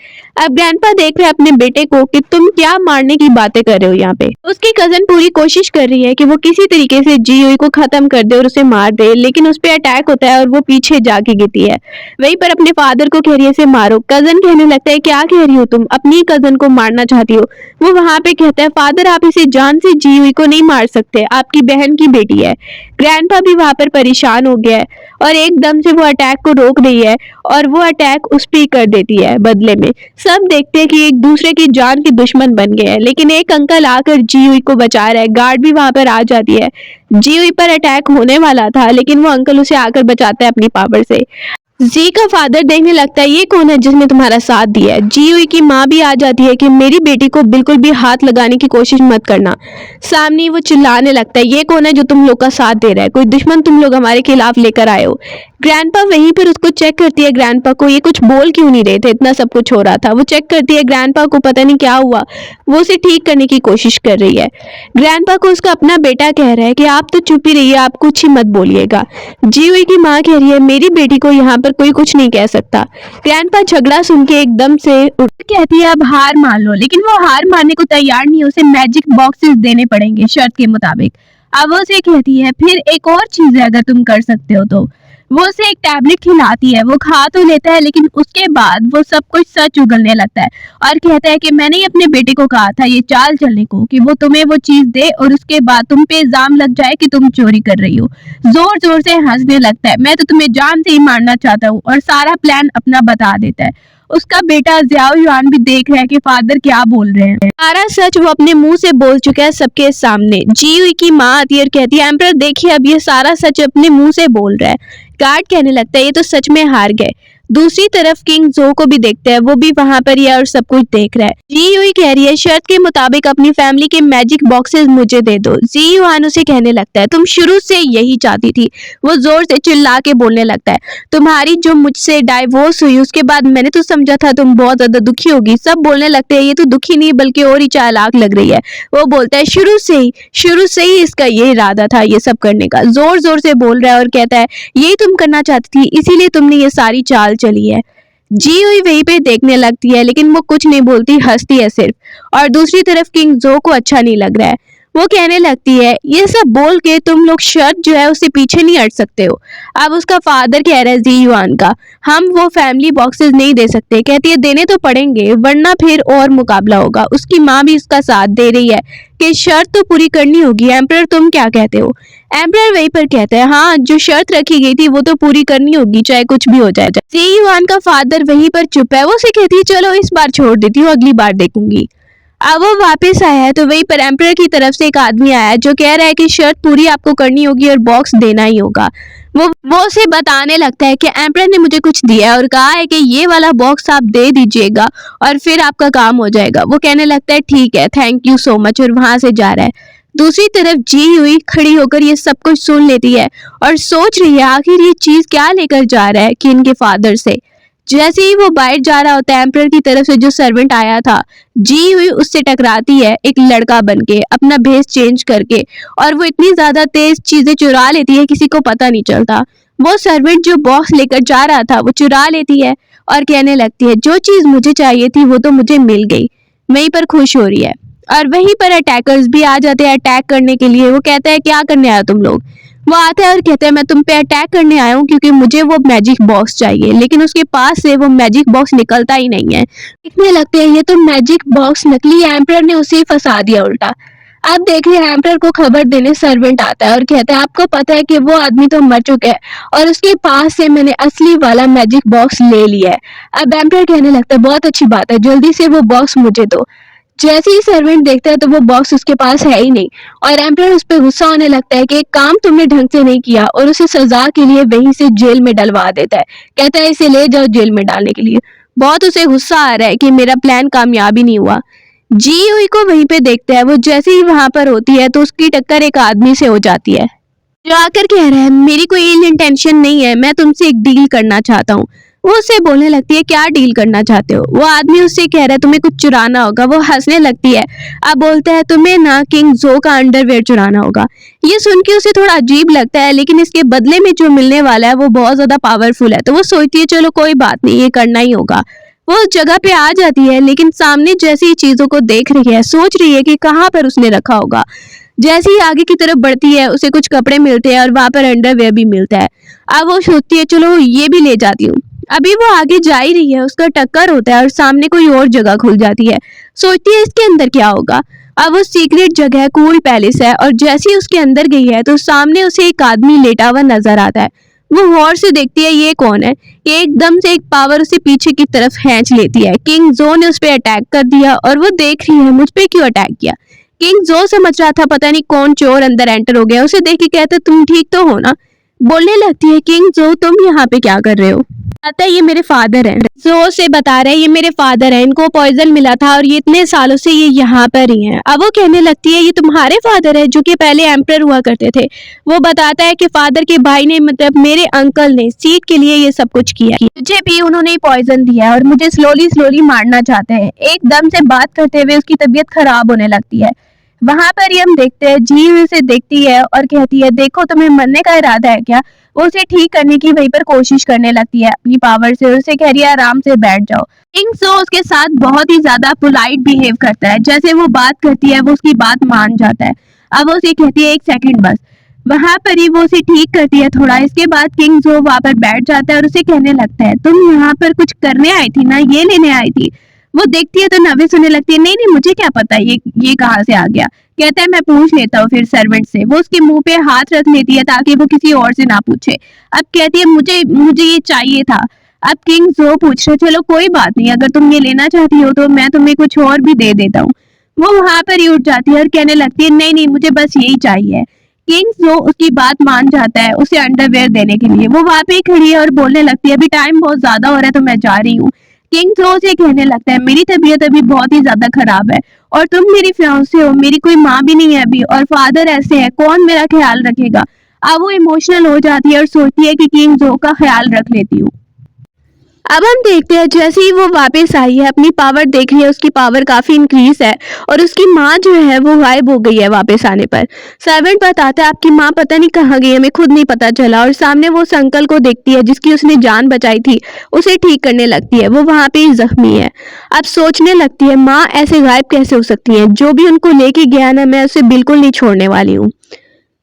अब ग्रैंडपा देख रहे हैं अपने बेटे को कि तुम क्या मारने की बातें कर रहे हो यहाँ पे। उसकी कजन पूरी कोशिश कर रही है कि वो किसी तरीके से जी हुई को खत्म कर दे और उसे मार दे, लेकिन उस पर अटैक होता है और वो पीछे जाके गिरती है। वहीं पर अपने फादर को कह रही है इसे मारो। कजन कहने लगता है क्या कह रही हो तुम, अपनी कजन को मारना चाहती हो। वो वहां पे कहता है फादर आप इसे जान से जी हुई को नहीं मार सकते, आपकी बहन की बेटी है। ग्रैंडपा भी वहां पर परेशान हो गया है और एकदम से वो अटैक को रोक रही है और वो अटैक उस पर कर देती है बदले में। सब देखते हैं कि एक दूसरे की जान के दुश्मन बन गए हैं, लेकिन एक अंकल आकर जी हुई को बचा रहा है। गार्ड भी वहां पर आ जाती है। जी हुई पर अटैक होने वाला था लेकिन वो अंकल उसे आकर बचाता है अपनी पावर से। जी का फादर देखने लगता है ये कौन है जिसने तुम्हारा साथ दिया है। जी हुई की माँ भी आ जाती है कि मेरी बेटी को बिल्कुल भी हाथ लगाने की कोशिश मत करना। सामने वो चिल्लाने लगता है ये कौन है जो तुम लोग का साथ दे रहा है, कोई दुश्मन तुम लोग हमारे खिलाफ लेकर आए हो। ग्रैंडपा वहीं पर उसको चेक करती है, ग्रैंडपा को ये कुछ बोल क्यों नहीं रहे थे, इतना सब कुछ हो रहा था। वो चेक करती है, ग्रैंडपा को पता नहीं क्या हुआ, वो उसे ठीक करने की कोशिश कर रही है। ग्रैंडपा को उसका अपना बेटा कह रहा है कि आप तो चुप ही रहिए, आप कुछ ही मत बोलिएगा। जी हुई की माँ कह रही है मेरी बेटी को यहाँ पर कोई कुछ नहीं कह सकता। ग्रैंडपा झगड़ा सुन के एकदम से उठ कहती है अब हार मान लो, लेकिन वो हार मानने को तैयार नहीं है, उसे मैजिक बॉक्सेस देने पड़ेंगे शर्त के मुताबिक। अब वो उसे कहती है फिर एक और चीज है अगर तुम कर सकते हो तो। वो उसे एक टैबलेट खिलाती है, वो खा तो लेता है लेकिन उसके बाद वो सब कुछ सच उगलने लगता है और कहता है कि मैंने ही अपने बेटे को कहा था ये चाल चलने को कि वो तुम्हें वो चीज दे और उसके बाद तुम पे इल्जाम लग जाए कि तुम चोरी कर रही हो। जोर जोर से हंसने लगता है, मैं तो तुम्हें जान से ही मारना चाहता हूँ, और सारा प्लान अपना बता देता है। उसका बेटा जियाओ युआन भी देख रहा है कि फादर क्या बोल रहे हैं। सारा सच वो अपने मुंह से बोल चुका है सबके सामने। जी युई की माँ आती है और कहती है एम्परर देखिए अब ये सारा सच अपने मुंह से बोल रहा है। गार्ड कहने लगता है ये तो सच में हार गए। दूसरी तरफ किंग जो को भी देखते हैं, वो भी वहां पर ही है और सब कुछ देख रहा है। जी युई कह रही है शर्त के मुताबिक अपनी फैमिली के मैजिक बॉक्सेस मुझे दे दो। जी युआन उसे कहने लगता है तुम शुरू से यही चाहती थी। वो जोर से चिल्ला के बोलने लगता है तुम्हारी जो मुझसे डाइवोर्स हुई उसके बाद मैंने तो समझा था तुम बहुत ज्यादा दुखी होगी। सब बोलने लगते हैं ये तो दुखी नहीं बल्कि और ही चालाक लग रही है। वो बोलता है शुरू से ही इसका ये इरादा था ये सब करने का। जोर जोर से बोल रहा है और कहता है यही तुम करना चाहती थी इसीलिए तुमने ये सारी चाल चली है। जी हुई वहीं पे देखने लगती है लेकिन वो कुछ नहीं बोलती, हंसती है सिर्फ। और दूसरी तरफ किंग जो को अच्छा नहीं लग रहा है। वो कहने लगती है ये सब बोल के तुम लोग शर्त जो है उससे पीछे नहीं हट सकते हो। अब उसका फादर कह रहा है जी युआन का हम वो फैमिली बॉक्सेस नहीं दे सकते। कहती है देने तो पड़ेंगे वरना फिर और मुकाबला होगा। उसकी माँ भी इसका साथ दे रही है कि शर्त तो पूरी करनी होगी। एम्परर तुम क्या कहते हो? एम्परर वहीं पर कहता है हाँ जो शर्त रखी गई थी वो तो पूरी करनी होगी चाहे कुछ भी हो जाए। जी युआन का फादर वहीं पर चुप है। वो उसे कहती है चलो इस बार छोड़ देती हूँ अगली बार देखूंगी। अब वो वापस आया है तो वहीं पर एम्परर की तरफ से एक आदमी आया है जो कह रहा है कि शर्त पूरी आपको करनी होगी और बॉक्स देना ही होगा। वो उसे बताने लगता है कि एम्परर ने मुझे कुछ दिया है और कहा है कि ये वाला बॉक्स आप दे दीजिएगा और फिर आपका काम हो जाएगा। वो कहने लगता है ठीक है थैंक यू सो मच और वहां से जा रहा है। दूसरी तरफ जी हुई खड़ी होकर ये सब कुछ सुन लेती है और सोच रही है आखिर ये चीज क्या लेकर जा रहा है कि इनके फादर से। जैसे ही वो बाहर जा रहा होता है एम्परर की तरफ से जो सर्वेंट आया था जी हुई उससे टकराती है एक लड़का बनके अपना भेस चेंज करके, और वो इतनी ज्यादा तेज चीजें चुरा लेती है किसी को पता नहीं चलता। वो सर्वेंट जो बॉक्स लेकर जा रहा था वो चुरा लेती है और कहने लगती है जो चीज मुझे चाहिए थी वो तो मुझे मिल गई। वहीं पर खुश हो रही है और वहीं पर अटैकर्स भी आ जाते हैं अटैक करने के लिए। वो कहता है क्या करने आए तुम लोग? वो आता है और कहता है मैं तुम पे अटैक करने आया हूँ क्योंकि मुझे वो मैजिक बॉक्स चाहिए। लेकिन उसके पास से वो मैजिक बॉक्स निकलता ही नहीं है। दिखने लगते हैं ये तो मैजिक बॉक्स नकली है, एम्परर ने उसे फंसा दिया उल्टा। अब देख रहे हैं एम्परर को खबर देने सर्वेंट आता है और कहता है आपको पता है कि वो आदमी तो मर चुका है और उसके पास से मैंने असली वाला मैजिक बॉक्स ले लिया है। अब एम्परर कहने लगता है बहुत अच्छी बात है जल्दी से वो बॉक्स मुझे दो। जैसे ही सर्वेंट देखता है तो वो बॉक्स उसके पास है ही नहीं और एम्परर उस पर गुस्सा होने लगता है कि एक काम तुमने ढंग से नहीं किया और उसे सजा के लिए वहीं से जेल में डलवा देता है। कहता है इसे ले जाओ जेल में डालने के लिए। बहुत उसे गुस्सा आ रहा है कि मेरा प्लान कामयाब ही नहीं हुआ। जी हुई को वहीं पे देखता है। वो जैसे ही वहां पर होती है तो उसकी टक्कर एक आदमी से हो जाती है जो आकर कह रहा है मेरी कोई इल इंटेंशन नहीं है, मैं तुमसे एक डील करना चाहता हूँ। वो उससे बोलने लगती है क्या डील करना चाहते हो? वो आदमी उससे कह रहा है तुम्हें कुछ चुराना होगा। वो हंसने लगती है। अब बोलता है तुम्हें ना किंग जो का अंडरवेयर चुराना होगा। ये सुन के उसे थोड़ा अजीब लगता है लेकिन इसके बदले में जो मिलने वाला है वो बहुत ज्यादा पावरफुल है तो वो सोचती है चलो कोई बात नहीं ये करना ही होगा। वो उस जगह पे आ जाती है लेकिन सामने जैसी ही चीजों को देख रही है सोच रही है कि कहाँ पर उसने रखा होगा। जैसे ही आगे की तरफ बढ़ती है उसे कुछ कपड़े मिलते हैं और वहां पर अंडरवेयर भी मिलता है। अब वो सोचती है चलो ये भी ले जाती हूँ। अभी वो आगे जा ही रही है उसका टक्कर होता है और सामने कोई और जगह खुल जाती है। सोचती है इसके अंदर क्या होगा। अब वो सीक्रेट जगह कूल पैलेस है और जैसे ही उसके अंदर गई है तो सामने उसे एक आदमी लेटा हुआ नजर आता है। वो गौर से देखती है ये कौन है। ये एकदम से एक पावर उसे पीछे की तरफ खींच लेती है। किंग जो ने उस पर अटैक कर दिया और वो देख रही है मुझ पे क्यों अटैक किया। किंग जो समझ रहा था पता नहीं कौन चोर अंदर एंटर हो गया। उसे देख के कहता तुम ठीक तो हो ना? बोलने लगती है किंग जो तुम यहाँ पे क्या कर रहे हो? आता है ये मेरे फादर हैं। जो से बता रहे हैं ये मेरे फादर हैं, इनको पॉइजन मिला था और ये इतने सालों से ये यहाँ पर ही हैं। अब वो कहने लगती है ये तुम्हारे फादर है जो कि पहले एम्परर हुआ करते थे। वो बताता है कि फादर के भाई ने मतलब मेरे अंकल ने सीट के लिए ये सब कुछ किया। मुझे भी उन्होंने पॉइजन दिया और मुझे स्लोली मारना चाहते हैं। एकदम से बात करते हुए उसकी तबीयत खराब होने लगती है। वहां पर ही हम देखते हैं जी उसे देखती है और कहती है देखो तुम्हें मरने का इरादा है क्या? वो उसे ठीक करने की वहीं पर कोशिश करने लगती है अपनी पावर से। उसे कह रही है आराम से बैठ जाओ। किंग जो उसके साथ बहुत ही ज्यादा पोलाइट बिहेव करता है। जैसे वो बात करती है वो उसकी बात मान जाता है। अब वो उसे कहती है 1 सेकंड बस। वहां पर ही वो उसे ठीक करती है थोड़ा। इसके बाद किंग जो वहां पर बैठ जाता है और उसे कहने लगता है तुम यहाँ पर कुछ करने आई थी ना, ये लेने आई थी। वो देखती है तो नर्वस होने लगती है, नहीं नहीं मुझे क्या पता ये कहाँ से आ गया। कहता है मैं पूछ लेता हूँ फिर सर्वेंट से। वो उसके मुंह पे हाथ रख लेती है ताकि वो किसी और से ना पूछे। अब कहती है मुझे ये चाहिए था। अब किंग जो पूछ रहे चलो कोई बात नहीं, अगर तुम ये लेना चाहती हो तो मैं तुम्हें कुछ और भी दे देता हूँ। वो वहां पर ही उठ जाती है और कहने लगती है नहीं नहीं मुझे बस यही चाहिए। किंग जो उसकी बात मान जाता है उसे अंडरवेयर देने के लिए। वो वहां पे ही खड़ी है और बोलने लगती है अभी टाइम बहुत ज्यादा हो रहा है तो मैं जा रही हूँ। किंग जो से कहने लगता है मेरी तबीयत अभी बहुत ही ज्यादा खराब है और तुम मेरी फियांसे हो, मेरी कोई माँ भी नहीं है अभी और फादर ऐसे है, कौन मेरा ख्याल रखेगा। अब वो इमोशनल हो जाती है और सोचती है कि किंग जो का ख्याल रख लेती हूँ। अब हम देखते हैं जैसे ही वो वापस आई है अपनी पावर देख रही है, उसकी पावर काफी इंक्रीज है और उसकी माँ जो है वो गायब हो गई है। वापस आने पर सर्वेंट बताता है आपकी माँ पता नहीं कहाँ गई, हमें खुद नहीं पता चला। और सामने वो उस अंकल को देखती है जिसकी उसने जान बचाई थी, उसे ठीक करने लगती है। वो वहां पे ही जख्मी है। अब सोचने लगती है माँ ऐसे गायब कैसे हो सकती है, जो भी उनको लेके गया ना मैं उसे बिल्कुल नहीं छोड़ने वाली हूँ।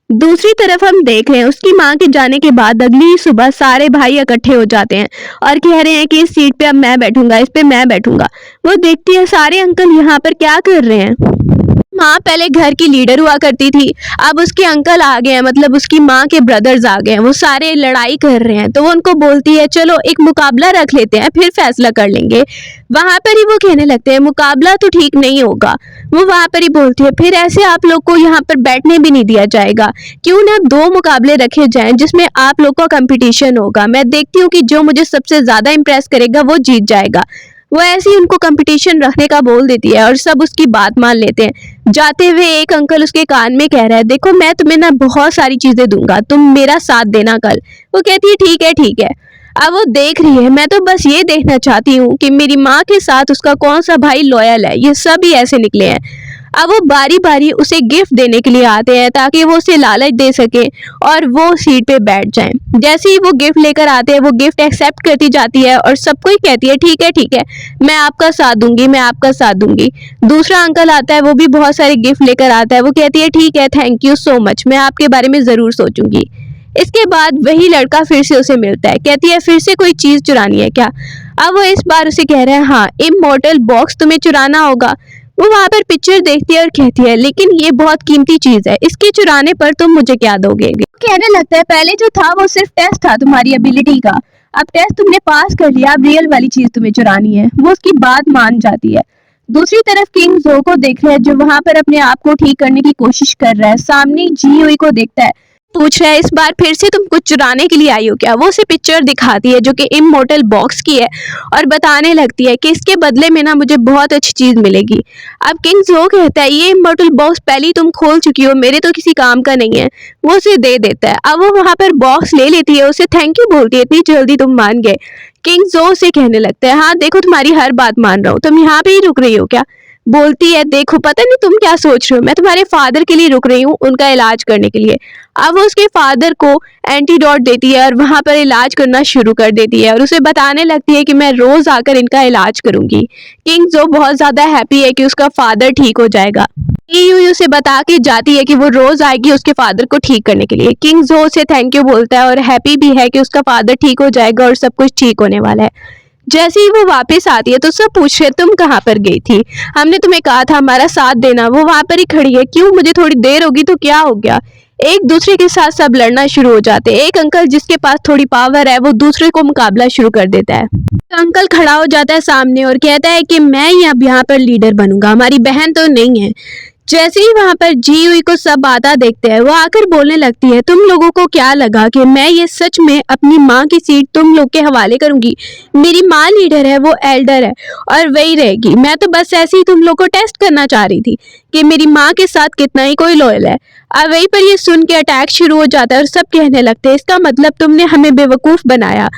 दूसरी तरफ हम देख रहे हैं उसकी माँ के जाने के बाद अगली ही सुबह सारे भाई इकट्ठे हो जाते हैं और कह रहे हैं कि इस सीट पे अब मैं बैठूंगा, इस पे मैं बैठूंगा। वो देखती है सारे अंकल यहाँ पर क्या कर रहे हैं। माँ पहले घर की लीडर हुआ करती थी, अब उसके अंकल आ गए हैं, मतलब उसकी माँ के ब्रदर्स आ गए हैं। वो सारे लड़ाई कर रहे हैं तो वो उनको बोलती है चलो एक मुकाबला रख लेते हैं फिर फैसला कर लेंगे। वहां पर ही वो कहने लगते हैं मुकाबला तो ठीक नहीं होगा। वो वहां पर ही बोलती है फिर ऐसे आप लोग को यहाँ पर बैठने भी नहीं दिया जाएगा, क्यों ना 2 मुकाबले रखे जाएं जिसमें आप लोग का कंपटीशन होगा। मैं देखती हूँ कि जो मुझे सबसे ज्यादा इम्प्रेस करेगा वो जीत जाएगा। वो ऐसे ही उनको कंपटीशन रखने का बोल देती है और सब उसकी बात मान लेते हैं। जाते हुए एक अंकल उसके कान में कह रहा है देखो मैं तुम्हें ना बहुत सारी चीजें दूंगा, तुम मेरा साथ देना कल। वो कहती है ठीक है ठीक है। अब वो देख रही है मैं तो बस ये देखना चाहती हूँ कि मेरी माँ के साथ उसका कौन सा भाई लॉयल है। ये सब ही ऐसे निकले हैं। अब वो बारी बारी उसे गिफ्ट देने के लिए आते हैं ताकि वो उसे लालच दे सके और वो सीट पे बैठ जाए। जैसे ही वो गिफ्ट लेकर आते हैं वो गिफ्ट एक्सेप्ट करती जाती है और सबको ही कहती है ठीक है मैं आपका साथ दूंगी, मैं आपका साथ दूंगी। दूसरा अंकल आता है वो भी बहुत सारे गिफ्ट लेकर आता है। वो कहती है ठीक है थैंक यू सो मच, मैं आपके बारे में जरूर सोचूंगी। इसके बाद वही लड़का फिर से उसे मिलता है, कहती है फिर से कोई चीज चुरानी है क्या। अब वो इस बार उसे कह रहा है हाँ इमॉर्टल बॉक्स तुम्हें चुराना होगा। वो वहां पर पिक्चर देखती है और कहती है लेकिन ये बहुत कीमती चीज है, इसके चुराने पर तुम मुझे क्या दोगे। कहने लगता है पहले जो था वो सिर्फ टेस्ट था तुम्हारी एबिलिटी का, अब टेस्ट तुमने पास कर लिया, अब रियल वाली चीज तुम्हें चुरानी है। वो उसकी बात मान जाती है। दूसरी तरफ किंग जो को देख रहा है जो वहां पर अपने आप को ठीक करने की कोशिश कर रहा है। सामने जी हुई को देखता है, पूछ रहा है इस बार फिर से तुम कुछ चुराने के लिए आई हो क्या। वो उसे पिक्चर दिखाती है जो कि इमॉर्टल बॉक्स की है और बताने लगती है कि इसके बदले में ना मुझे बहुत अच्छी चीज मिलेगी। अब किंग जो कहता है ये इमॉर्टल बॉक्स पहले ही तुम खोल चुकी हो, मेरे तो किसी काम का नहीं है। वो उसे दे देता है। अब वो वहां पर बॉक्स ले लेती है, उसे थैंक यू बोलती है इतनी जल्दी तुम मान गए। किंग जो से कहने लगता है हाँ देखो तुम्हारी हर बात मान रहा हूँ, तुम यहाँ पे ही रुक रही हो क्या। बोलती है देखो पता नहीं तुम क्या सोच रहे हो, मैं तुम्हारे फादर के लिए रुक रही हूँ, उनका इलाज करने के लिए। अब वो उसके फादर को एंटीडोट देती है और वहां पर इलाज करना शुरू कर देती है और उसे बताने लगती है कि मैं रोज आकर इनका इलाज करूंगी। किंग जो बहुत ज्यादा हैप्पी है कि उसका फादर ठीक हो जाएगा। यूयू से बता के जाती है कि वो रोज आएगी उसके फादर को ठीक करने के लिए। किंग जो से थैंक यू बोलता है और हैप्पी भी है कि उसका फादर ठीक हो जाएगा और सब कुछ ठीक होने वाला है। जैसे ही वो वापस आती है तो सब पूछ रहे तुम कहाँ पर गई थी, हमने तुम्हें कहा था हमारा साथ देना। वो वहां पर ही खड़ी है, क्यों मुझे थोड़ी देर होगी तो क्या हो गया। एक दूसरे के साथ सब लड़ना शुरू हो जाते हैं। एक अंकल जिसके पास थोड़ी पावर है वो दूसरे को मुकाबला शुरू कर देता है। तो अंकल खड़ा हो जाता है सामने और कहता है कि मैं अब यहाँ पर लीडर बनूंगा, हमारी बहन तो नहीं है। जैसे ही वहां पर जी हुई को सब आता देखते हैं वो आकर बोलने लगती है तुम लोगों को क्या लगा कि मैं ये सच में अपनी माँ की सीट तुम लोग के हवाले करूंगी। मेरी माँ लीडर है, वो एल्डर है और वही रहेगी। मैं तो बस ऐसे ही तुम लोग को टेस्ट करना चाह रही थी कि मेरी माँ के साथ कितना ही कोई लॉयल है। अब वहीं पर ये सुन के अटैक शुरू हो जाता है और सब कहने लगते हैं इसका मतलब तुमने हमें बेवकूफ बनाया।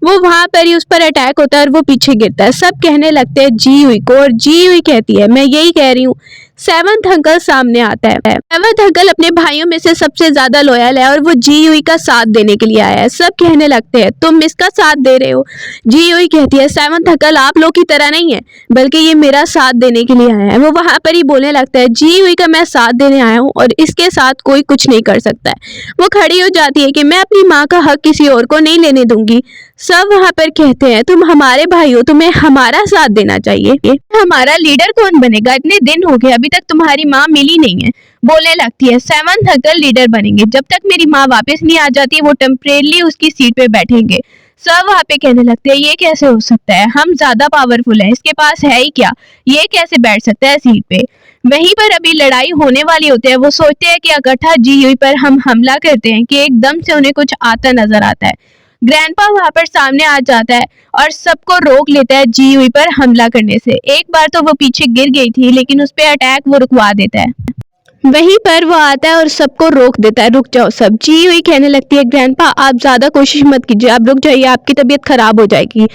वो वहां पर ही उस पर अटैक होता है और वो पीछे गिरता है। सब कहने लगते हैं जी हुई को और जी हुई कहती है मैं यही कह रही हूँ सेवंथ अंकल सामने आता है। सेवंथ अंकल अपने भाइयों में से सबसे ज्यादा लॉयल है और वो जी यूई का साथ देने के लिए आया है। सब कहने लगते हैं तुम इसका साथ दे रहे हो। जी यूई कहती है सेवंथ अंकल आप लोग की तरह नहीं है, बल्कि ये मेरा साथ देने के लिए आया है। वो वहां पर ही बोलने लगता है जी यूई का मैं साथ देने आया हूँ और इसके साथ कोई कुछ नहीं कर सकता है। वो खड़ी हो जाती है कि मैं अपनी माँ का हक किसी और को नहीं लेने दूंगी। सब वहां पर कहते हैं तुम हमारे भाई हो, तुम्हें हमारा साथ देना चाहिए। हमारा लीडर कौन बनेगा? इतने दिन हो गए अभी तक तुम्हारी माँ मिली नहीं है। बोलने लगती है सेवंथ अंकल लीडर बनेंगे, जब तक मेरी माँ वापस नहीं आ जाती वो टेम्परेरी उसकी सीट पे बैठेंगे। सब वहाँ पे कहने लगते हैं ये कैसे हो सकता है, हम ज्यादा पावरफुल हैं, इसके पास है ही क्या, ये कैसे बैठ सकता है सीट पे। वहीं पर अभी लड़ाई होने वाली होती है। वो सोचते हैं कि अगट्ठा जी यूई पर हम हमला करते हैं कि एकदम से उन्हें कुछ आता नजर आता है। ग्रैंडपा वहां पर सामने आ जाता है और सबको रोक लेता है जी यूई पर हमला करने से। एक बार तो वो पीछे गिर गई थी लेकिन उस पे अटैक वो रुकवा देता है। वहीं पर वो आता है और सबको रोक देता है, रुक जाओ सब। जी यूई कहने लगती है ग्रैंडपा आप ज्यादा कोशिश मत कीजिए, आप रुक जाइए, आपकी तबीयत खराब हो जाएगी।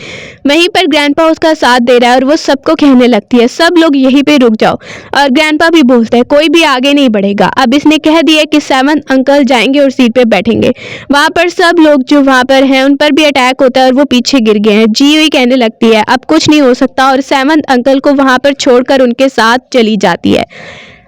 वहीं पर ग्रैंडपा उसका साथ दे रहा है और वो सबको कहने लगती है सब लोग यहीं पे रुक जाओ। और ग्रैंडपा भी बोलता है कोई भी आगे नहीं बढ़ेगा, अब इसने कह दिया कि सेवंथ अंकल जाएंगे और सीट पे बैठेंगे। वहां पर सब लोग जो वहां पर हैं उन पर भी अटैक होता है और वो पीछे गिर गए हैं। जी यूई कहने लगती है अब कुछ नहीं हो सकता और सेवंथ अंकल को वहां पर छोड़कर उनके साथ चली जाती है।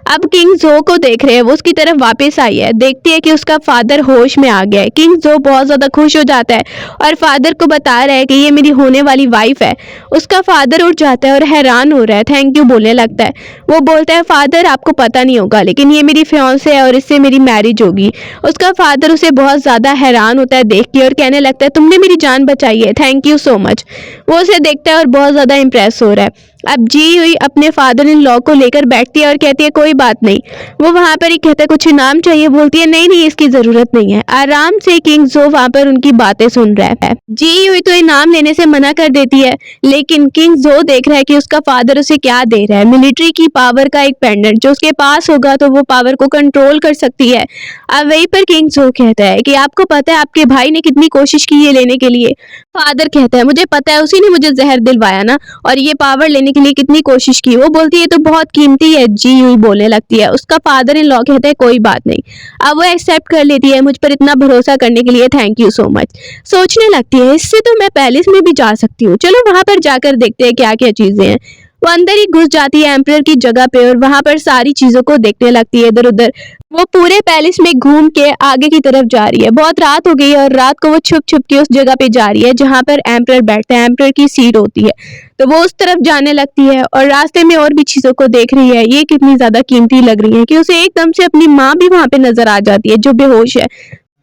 अब किंग जो को देख रहे हैं, वो उसकी तरफ वापस आई है, देखती है कि उसका फादर होश में आ गया है। किंग जो बहुत ज्यादा खुश हो जाता है और फादर को बता रहा है कि ये मेरी होने वाली वाइफ है। उसका फादर उठ जाता है और हैरान हो रहा है, थैंक यू बोलने लगता है। वो बोलता है फादर आपको पता नहीं होगा लेकिन ये मेरी फियांसे है और इससे मेरी मैरिज होगी। उसका फादर उसे बहुत ज्यादा हैरान होता है देख के और कहने लगता है तुमने मेरी जान बचाई है, थैंक यू सो मच। वो उसे देखता है और बहुत ज्यादा इंप्रेस हो रहा है। अब जी यूई अपने फादर इन लॉ को लेकर बैठती है और कहती है कोई बात नहीं। वो वहां पर ही कहता है कुछ इनाम चाहिए, बोलती है नहीं नहीं इसकी जरूरत नहीं है। आराम से किंग जो वहां पर उनकी बातें सुन रहा है। जी यूई तो इनाम लेने से मना कर देती है लेकिन किंग जो देख रहा है कि उसका फादर उसे क्या दे रहा है, मिलिट्री की पावर का एक पेंडेंट जो उसके पास होगा तो वो पावर को कंट्रोल कर सकती है। अब वहीं पर किंग जो कहता है कि आपको पता है आपके भाई ने कितनी कोशिश की ये लेने के लिए। फादर कहता है मुझे पता है, उसी ने मुझे जहर दिलवाया ना, और ये पावर लेने के लिए कितनी कोशिश की। वो बोलती है तो बहुत कीमती है। जी यूई बोलने लगती है। उसका फादर इन लॉ कहता है कोई बात नहीं। अब वो एक्सेप्ट कर लेती है, मुझ पर इतना भरोसा करने के लिए थैंक यू सो मच। सोचने लगती है इससे तो मैं पैलेस में भी जा सकती हूँ, चलो वहां पर जाकर देखते हैं क्या क्या चीजें हैं। वो अंदर ही घुस जाती है एम्परर की जगह पे और वहां पर सारी चीजों को देखने लगती है इधर उधर। वो पूरे पैलेस में घूम के आगे की तरफ जा रही है। बहुत रात हो गई है और रात को वो छुप छुप के उस जगह पे जा रही है जहां पर एम्परर बैठता है, एम्परर की सीट होती है। तो वो उस तरफ जाने लगती है और रास्ते में और भी चीजों को देख रही है। ये कितनी ज्यादा कीमती लग रही है कि उसे एकदम से अपनी माँ भी वहां पे नजर आ जाती है जो बेहोश है।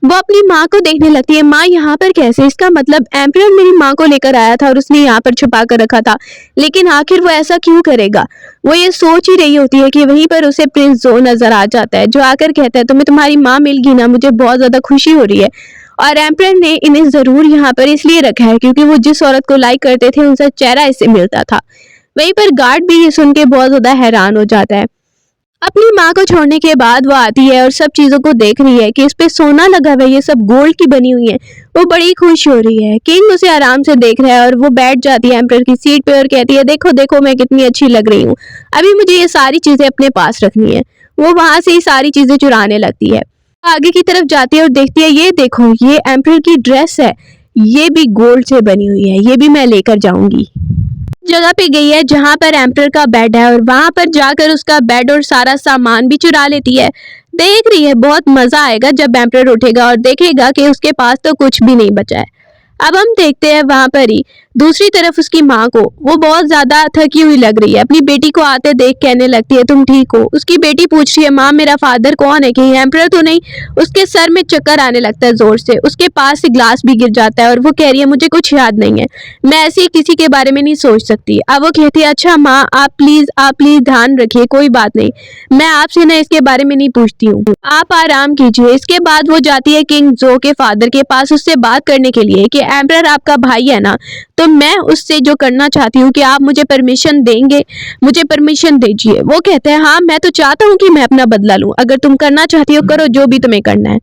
वो अपनी माँ को देखने लगती है, माँ यहाँ पर कैसे? इसका मतलब एम्परर मेरी माँ को लेकर आया था और उसने यहाँ पर छुपा कर रखा था, लेकिन आखिर वो ऐसा क्यों करेगा? वो ये सोच ही रही होती है कि वहीं पर उसे प्रिंस जो नजर आ जाता है जो आकर कहता है तुम्हें तुम्हारी माँ मिल गई ना, मुझे बहुत ज्यादा खुशी हो रही है। और एम्परर ने इन्हें जरूर यहाँ पर इसलिए रखा है क्योंकि वो जिस औरत को लाइक करते थे उनका चेहरा इससे मिलता था। वहीं पर गार्ड भी ये सुन के बहुत ज्यादा हैरान हो जाता है। अपनी माँ को छोड़ने के बाद वो आती है और सब चीजों को देख रही है कि इस पे सोना लगा हुआ है, ये सब गोल्ड की बनी हुई है। वो बड़ी खुश हो रही है। किंग उसे आराम से देख रहा है और वो बैठ जाती है एम्परर की सीट पे और कहती है देखो देखो मैं कितनी अच्छी लग रही हूँ, अभी मुझे ये सारी चीजें अपने पास रखनी है। वो वहां से ही सारी चीजें चुराने लगती है। आगे की तरफ जाती है और देखती है ये देखो ये एम्परर की ड्रेस है, ये भी गोल्ड से बनी हुई है, ये भी मैं लेकर जाऊंगी। जगह पे गई है जहां पर एम्परर का बेड है और वहां पर जाकर उसका बेड और सारा सामान भी चुरा लेती है। देख रही है बहुत मजा आएगा जब एम्परर उठेगा और देखेगा कि उसके पास तो कुछ भी नहीं बचा है। अब हम देखते हैं वहां पर ही दूसरी तरफ उसकी माँ को, वो बहुत ज्यादा थकी हुई लग रही है। अपनी बेटी को आते देख कहने लगती है तुम ठीक हो? उसकी बेटी पूछ रही है माँ मेरा फादर कौन है, कहीं एम्परर तो नहीं? उसके सर में चक्कर आने लगता है जोर से, उसके पास से ग्लास भी गिर जाता है और वो कह रही है मुझे कुछ याद नहीं है, मैं ऐसे ही किसी के बारे में नहीं सोच सकती। अब वो कहती है अच्छा माँ आप प्लीज ध्यान रखिए, कोई बात नहीं, मैं आपसे ना इसके बारे में नहीं पूछती हूँ, आप आराम कीजिए। इसके बाद वो जाती है किंग जो के फादर के पास उससे बात करने के लिए कि एम्परर आपका भाई है ना, तो मैं उससे जो करना चाहती हूँ कि आप मुझे परमिशन देंगे, मुझे परमिशन दीजिए। वो कहते हैं हाँ मैं तो चाहता हूँ कि मैं अपना बदला लूँ, अगर तुम करना चाहती हो करो जो भी तुम्हें करना है।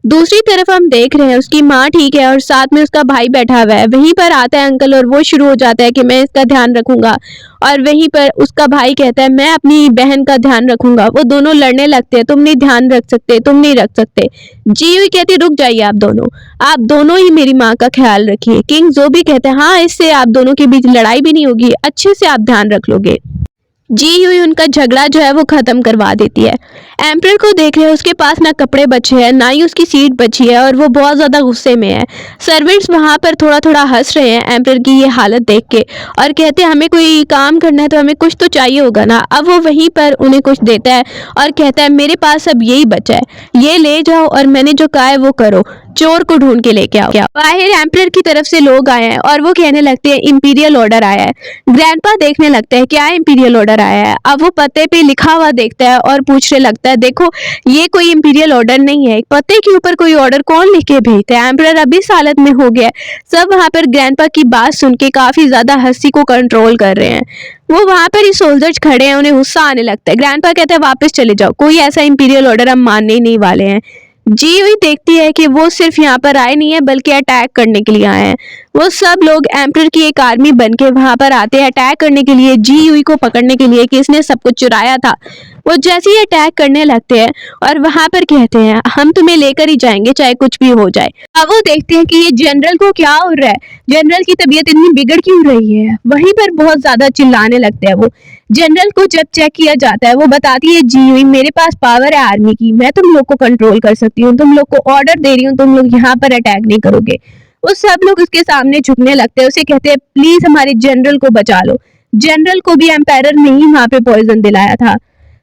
दूसरी तरफ हम देख रहे हैं उसकी माँ ठीक है और साथ में उसका भाई बैठा हुआ है। वहीं पर आता है अंकल और वो शुरू हो जाता है कि मैं इसका ध्यान रखूंगा, और वहीं पर उसका भाई कहता है मैं अपनी बहन का ध्यान रखूंगा। वो दोनों लड़ने लगते हैं, तुम नहीं ध्यान रख सकते, तुम नहीं रख सकते। जी हुई कहती है रुक जाइए आप दोनों ही मेरी माँ का ख्याल रखिए। किंग जो भी कहते हैं हाँ इससे आप दोनों के बीच लड़ाई भी नहीं होगी, अच्छे से आप ध्यान रख लोगे। जी हुई उनका झगड़ा जो है वो खत्म करवा देती है। एम्परर को देख रहे हैं उसके पास ना कपड़े बचे हैं ना ही उसकी सीट बची है और वो बहुत ज़्यादा गुस्से में है। सर्वेंट्स वहाँ पर थोड़ा थोड़ा हंस रहे हैं एम्परर की ये हालत देख के और कहते हैं हमें कोई काम करना है तो हमें कुछ तो चाहिए होगा ना। अब वो वहीं पर उन्हें कुछ देता है और कहता है मेरे पास अब यही बचा है, ये ले जाओ और मैंने जो कहा है वो करो, चोर को ढूंढ के लेके आओ। बाहर एम्परर की तरफ से लोग आए हैं और वो कहने लगते हैं इंपीरियल ऑर्डर आया है। ग्रैंडपा देखने लगता है क्या इंपीरियल ऑर्डर आया है। अब वो पते पे लिखा हुआ देखता है और पूछने लगता है देखो ये कोई इंपीरियल ऑर्डर नहीं है, पते के ऊपर कोई ऑर्डर कौन लिख के भेजता है। एम्परर अभी इस हालत में हो गया है। सब वहां पर ग्रैंडपा की बात सुन के काफी ज्यादा हंसी को कंट्रोल कर रहे हैं। वो वहां पर ही सोल्जर्स खड़े हैं, उन्हें गुस्सा आने लगता है। ग्रैंडपा कहता है वापस चले जाओ, कोई ऐसा इंपीरियल ऑर्डर हम मानने ही नहीं वाले हैं। जी हुई देखती है कि वो सिर्फ यहाँ पर आए नहीं है बल्कि अटैक करने के लिए आए हैं। वो सब लोग एम्परर की एक आर्मी बन के वहां पर आते हैं अटैक करने के लिए, जी हुई को पकड़ने के लिए कि इसने सब कुछ चुराया था। वो जैसे ही अटैक करने लगते हैं और वहां पर कहते हैं हम तुम्हें लेकर ही जाएंगे चाहे कुछ भी हो जाए। अब वो देखते हैं कि ये जनरल को क्या हो रहा है, जनरल की तबीयत इतनी बिगड़ क्यों रही है। वहीं पर बहुत ज्यादा चिल्लाने लगते हैं। वो जनरल को जब चेक किया जाता है वो बताती है जी हुई मेरे पास पावर है आर्मी की, मैं तुम लोग को कंट्रोल कर सकती हूँ, तुम लोग को ऑर्डर दे रही हूँ, तुम लोग यहाँ पर अटैक नहीं करोगे। वो सब लोग उसके सामने झुकने लगते हैं, उसे कहते हैं प्लीज हमारे जनरल को बचा लो। जनरल को भी एम्पायर ने ही वहां पे पॉइजन दिलाया था।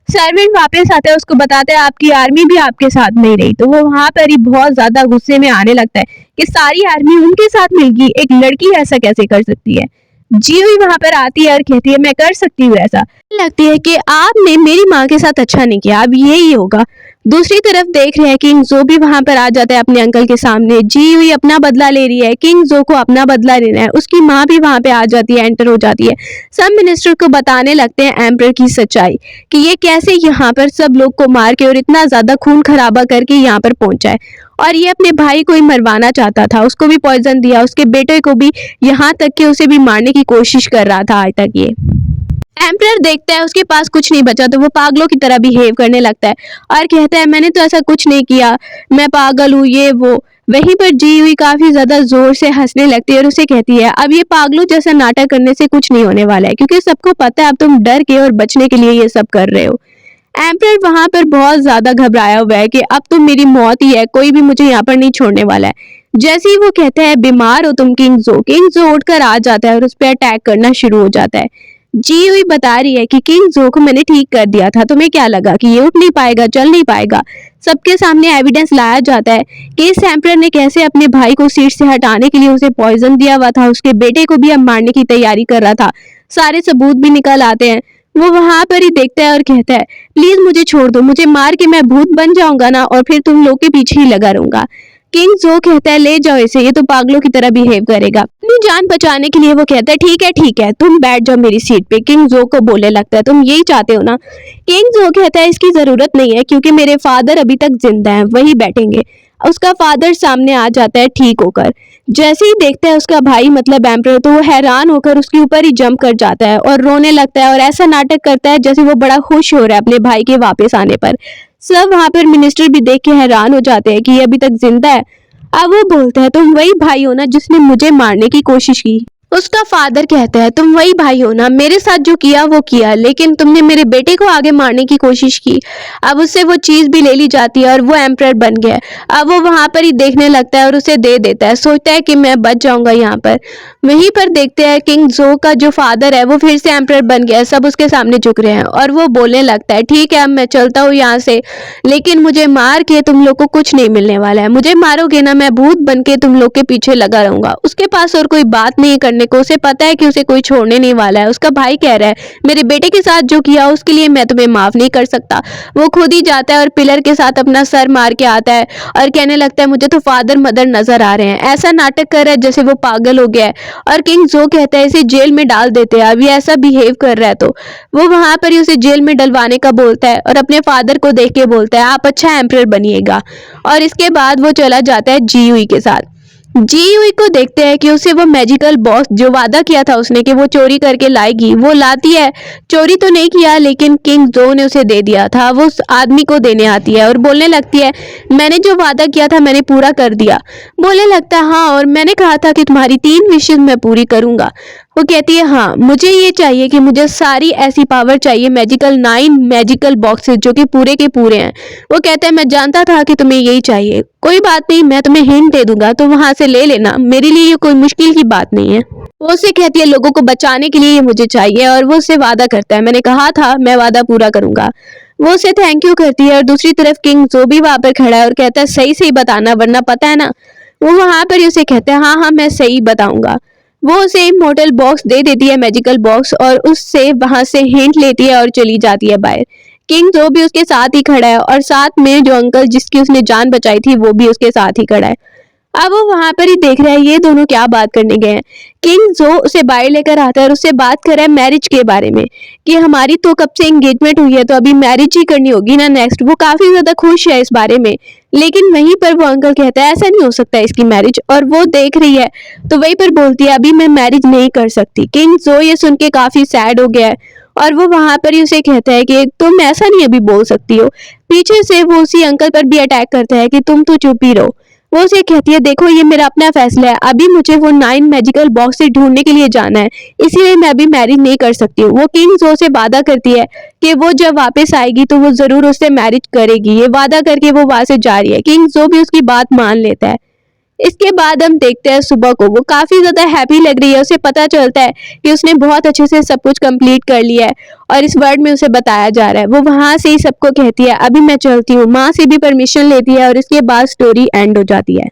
सर्वेंट वापस आता है, उसको बताता है आपकी आर्मी भी आपके साथ नहीं रही। तो वो वहां पर ही बहुत ज्यादा गुस्से में आने लगता है कि सारी आर्मी उनके साथ मिल गई, एक लड़की ऐसा कैसे कर सकती है। जी हुई वहां पर आती है और कहती है मैं कर सकती हूँ ऐसा। लगती है कि आपने मेरी माँ के साथ अच्छा नहीं किया, अब यही होगा। दूसरी तरफ देख रहे हैं किंग जो भी वहां पर आ जाता है अपने अंकल के सामने। जी हुई अपना बदला ले रही है, किंग जो को अपना बदला लेना है। उसकी माँ भी वहां पे आ जाती है, एंटर हो जाती है। सब मिनिस्टर को बताने लगते हैं एम्परर की सच्चाई कि ये कैसे यहाँ पर सब लोग को मार के और इतना ज्यादा खून खराबा करके यहाँ पर पहुंचा है। और ये अपने भाई को ही मरवाना चाहता था, उसको भी पॉइजन दिया, उसके बेटे को भी, यहाँ तक कि उसे भी मारने की कोशिश कर रहा था आज तक। ये एम्परर देखता है उसके पास कुछ नहीं बचा तो वो पागलों की तरह बिहेव करने लगता है और कहता है मैंने तो ऐसा कुछ नहीं किया, मैं पागल हूँ ये वो। वहीं पर जी हुई काफी ज्यादा जोर से हंसने लगती है और उसे कहती है अब ये पागलों जैसा नाटक करने से कुछ नहीं होने वाला है, क्योंकि सबको पता है अब तुम डर के और बचने के लिए ये सब कर रहे हो। एम्परर वहां पर बहुत ज्यादा घबराया हुआ है कि अब तो मेरी मौत ही है, कोई भी मुझे यहाँ पर नहीं छोड़ने वाला है। जैसे ही वो कहता है बीमार हो तुम, किंग जो उठकर आ जाता है और उस पर अटैक करना शुरू हो जाता है। जी हुई बता रही है कि किंग जो को मैंने ठीक कर दिया था, तुम्हें क्या लगा कि ये उठ नहीं पाएगा, चल नहीं पाएगा। सबके सामने एविडेंस लाया जाता है कि इस एम्परर ने कैसे अपने भाई को सीट से हटाने के लिए उसे पॉइजन दिया हुआ था, उसके बेटे को भी अब मारने की तैयारी कर रहा था। सारे सबूत भी निकल आते हैं। वो वहां पर ही देखता है और कहता है प्लीज मुझे छोड़ दो, मुझे मार के मैं भूत बन जाऊंगा ना और फिर तुम लोग के पीछे ही लगा रहूंगा। किंग जो कहता है ले जाओ इसे, ये तो पागलों की तरह बिहेव करेगा। अपनी जान बचाने के लिए वो कहता है ठीक है तुम बैठ जाओ मेरी सीट पे। किंग जो को बोलने लगता है तुम यही चाहते हो ना। किंग जो कहता है इसकी जरूरत नहीं है क्योंकि मेरे फादर अभी तक जिंदा हैं, वही बैठेंगे। उसका फादर सामने आ जाता है ठीक होकर। जैसे ही देखता है उसका भाई मतलब एम्परर, तो वो हैरान होकर उसके ऊपर ही जंप कर जाता है और रोने लगता है और ऐसा नाटक करता है जैसे वो बड़ा खुश हो रहा है अपने भाई के वापस आने पर। सब वहां पर मिनिस्टर भी देख के हैरान हो जाते हैं कि ये अभी तक जिंदा है। अब वो बोलता है तुम वही भाई हो ना जिसने मुझे मारने की कोशिश की। उसका फादर कहता है तुम वही भाई हो ना, मेरे साथ जो किया वो किया, लेकिन तुमने मेरे बेटे को आगे मारने की कोशिश की। अब उससे वो चीज भी ले ली जाती है और वो एम्परर बन गया। अब वो वहां पर ही देखने लगता है और उसे दे देता है, सोचता है कि मैं बच जाऊंगा यहाँ पर। वहीं पर देखते हैं किंग जो का जो फादर है वो फिर से एम्परर बन गया है, सब उसके सामने झुक रहे हैं और वो बोलने लगता है ठीक है अब मैं चलता हूँ यहाँ से, लेकिन मुझे मार के तुम लोग को कुछ नहीं मिलने वाला है। मुझे मारोगे ना, मैं भूत बन के तुम लोग के पीछे लगा रहूंगा। उसके पास और कोई बात नहीं करने करने को। उसे पता है कि उसे कोई छोड़ने नहीं वाला है। उसका भाई कह रहा है मेरे बेटे के साथ जो किया उसके लिए मैं तुम्हें माफ नहीं कर सकता। वो खुद ही जाता है और पिलर के साथ अपना सर मार के आता है और कहने लगता है मुझे तो फादर मदर नजर आ रहे हैं। ऐसा नाटक कर रहा है जैसे वो पागल हो गया है। और किंग जो कहता है इसे जेल में डाल देते हैं, अब ये ऐसा बिहेव कर रहा है। तो वो वहां पर ही उसे जेल में डलवाने का बोलता है और अपने फादर को देख के बोलता है आप अच्छा एम्परर बनिएगा। और इसके बाद वो चला जाता है जीयूई के साथ। जीयूई को देखते हैं कि उसे वो मैजिकल बॉक्स जो वादा किया था उसने कि वो चोरी करके लाएगी, वो लाती है। चोरी तो नहीं किया लेकिन किंग जो ने उसे दे दिया था, वो उस आदमी को देने आती है और बोलने लगती है मैंने जो वादा किया था मैंने पूरा कर दिया। बोलने लगता है हाँ, और मैंने कहा था कि तुम्हारी 3 विशेस मैं पूरी करूंगा। वो कहती है हाँ, मुझे ये चाहिए कि मुझे सारी ऐसी पावर चाहिए, मैजिकल 9 मैजिकल बॉक्सेस जो कि पूरे के पूरे हैं। वो कहता है मैं जानता था कि तुम्हें यही चाहिए, कोई बात नहीं, मैं तुम्हें हिंट दे दूंगा तो वहां से ले लेना, मेरे लिए ये कोई मुश्किल की बात नहीं है। वो उसे कहती है लोगों को बचाने के लिए ये मुझे चाहिए और वो उससे वादा करता है मैंने कहा था मैं वादा पूरा करूंगा। वो उसे थैंक यू करती है और दूसरी तरफ किंग जो भी वहां पर खड़ा है और कहता है सही सही बताना वरना पता है ना। वो वहां पर ही उसे कहता है हाँ हाँ मैं सही बताऊंगा। वो उसे इमोर्टल बॉक्स दे देती है, मैजिकल बॉक्स, और उससे वहां से हिंट लेती है और चली जाती है बाहर। किंग जो भी उसके साथ ही खड़ा है और साथ में जो अंकल जिसकी उसने जान बचाई थी वो भी उसके साथ ही खड़ा है। अब वो वहां पर ही देख रहा है ये दोनों क्या बात करने गए हैं। किंग जो उसे बाहर लेकर आता है और उससे बात कर रहा है मैरिज के बारे में कि हमारी तो कब से एंगेजमेंट हुई है तो अभी मैरिज ही करनी होगी ना नेक्स्ट। वो काफी ज्यादा खुश है इस बारे में, लेकिन वहीं पर वो अंकल कहता है ऐसा नहीं हो सकता इसकी मैरिज, और वो देख रही है तो वहीं पर बोलती है अभी मैं मैरिज नहीं कर सकती। किंग जो ये सुन के काफी सैड हो गया है और वो वहां पर ही उसे कहता है कि तुम ऐसा नहीं अभी बोल सकती हो। पीछे से वो उसी अंकल पर भी अटैक करता है कि तुम तो चुप ही रहो। वो उसे कहती है देखो ये मेरा अपना फैसला है, अभी मुझे वो 9 मैजिकल बॉक्स से ढूंढने के लिए जाना है, इसीलिए मैं अभी मैरिज नहीं कर सकती हूँ। वो किंग जो से वादा करती है कि वो जब वापस आएगी तो वो जरूर उससे मैरिज करेगी। ये वादा करके वो वहां से जा रही है। किंग जो भी उसकी बात मान लेता है। इसके बाद हम देखते हैं सुबह को वो काफी ज्यादा हैप्पी लग रही है। उसे पता चलता है कि उसने बहुत अच्छे से सब कुछ कंप्लीट कर लिया है और इस वर्ड में उसे बताया जा रहा है। वो वहां से ही सबको कहती है अभी मैं चलती हूँ, माँ से भी परमिशन लेती है और इसके बाद स्टोरी एंड हो जाती है।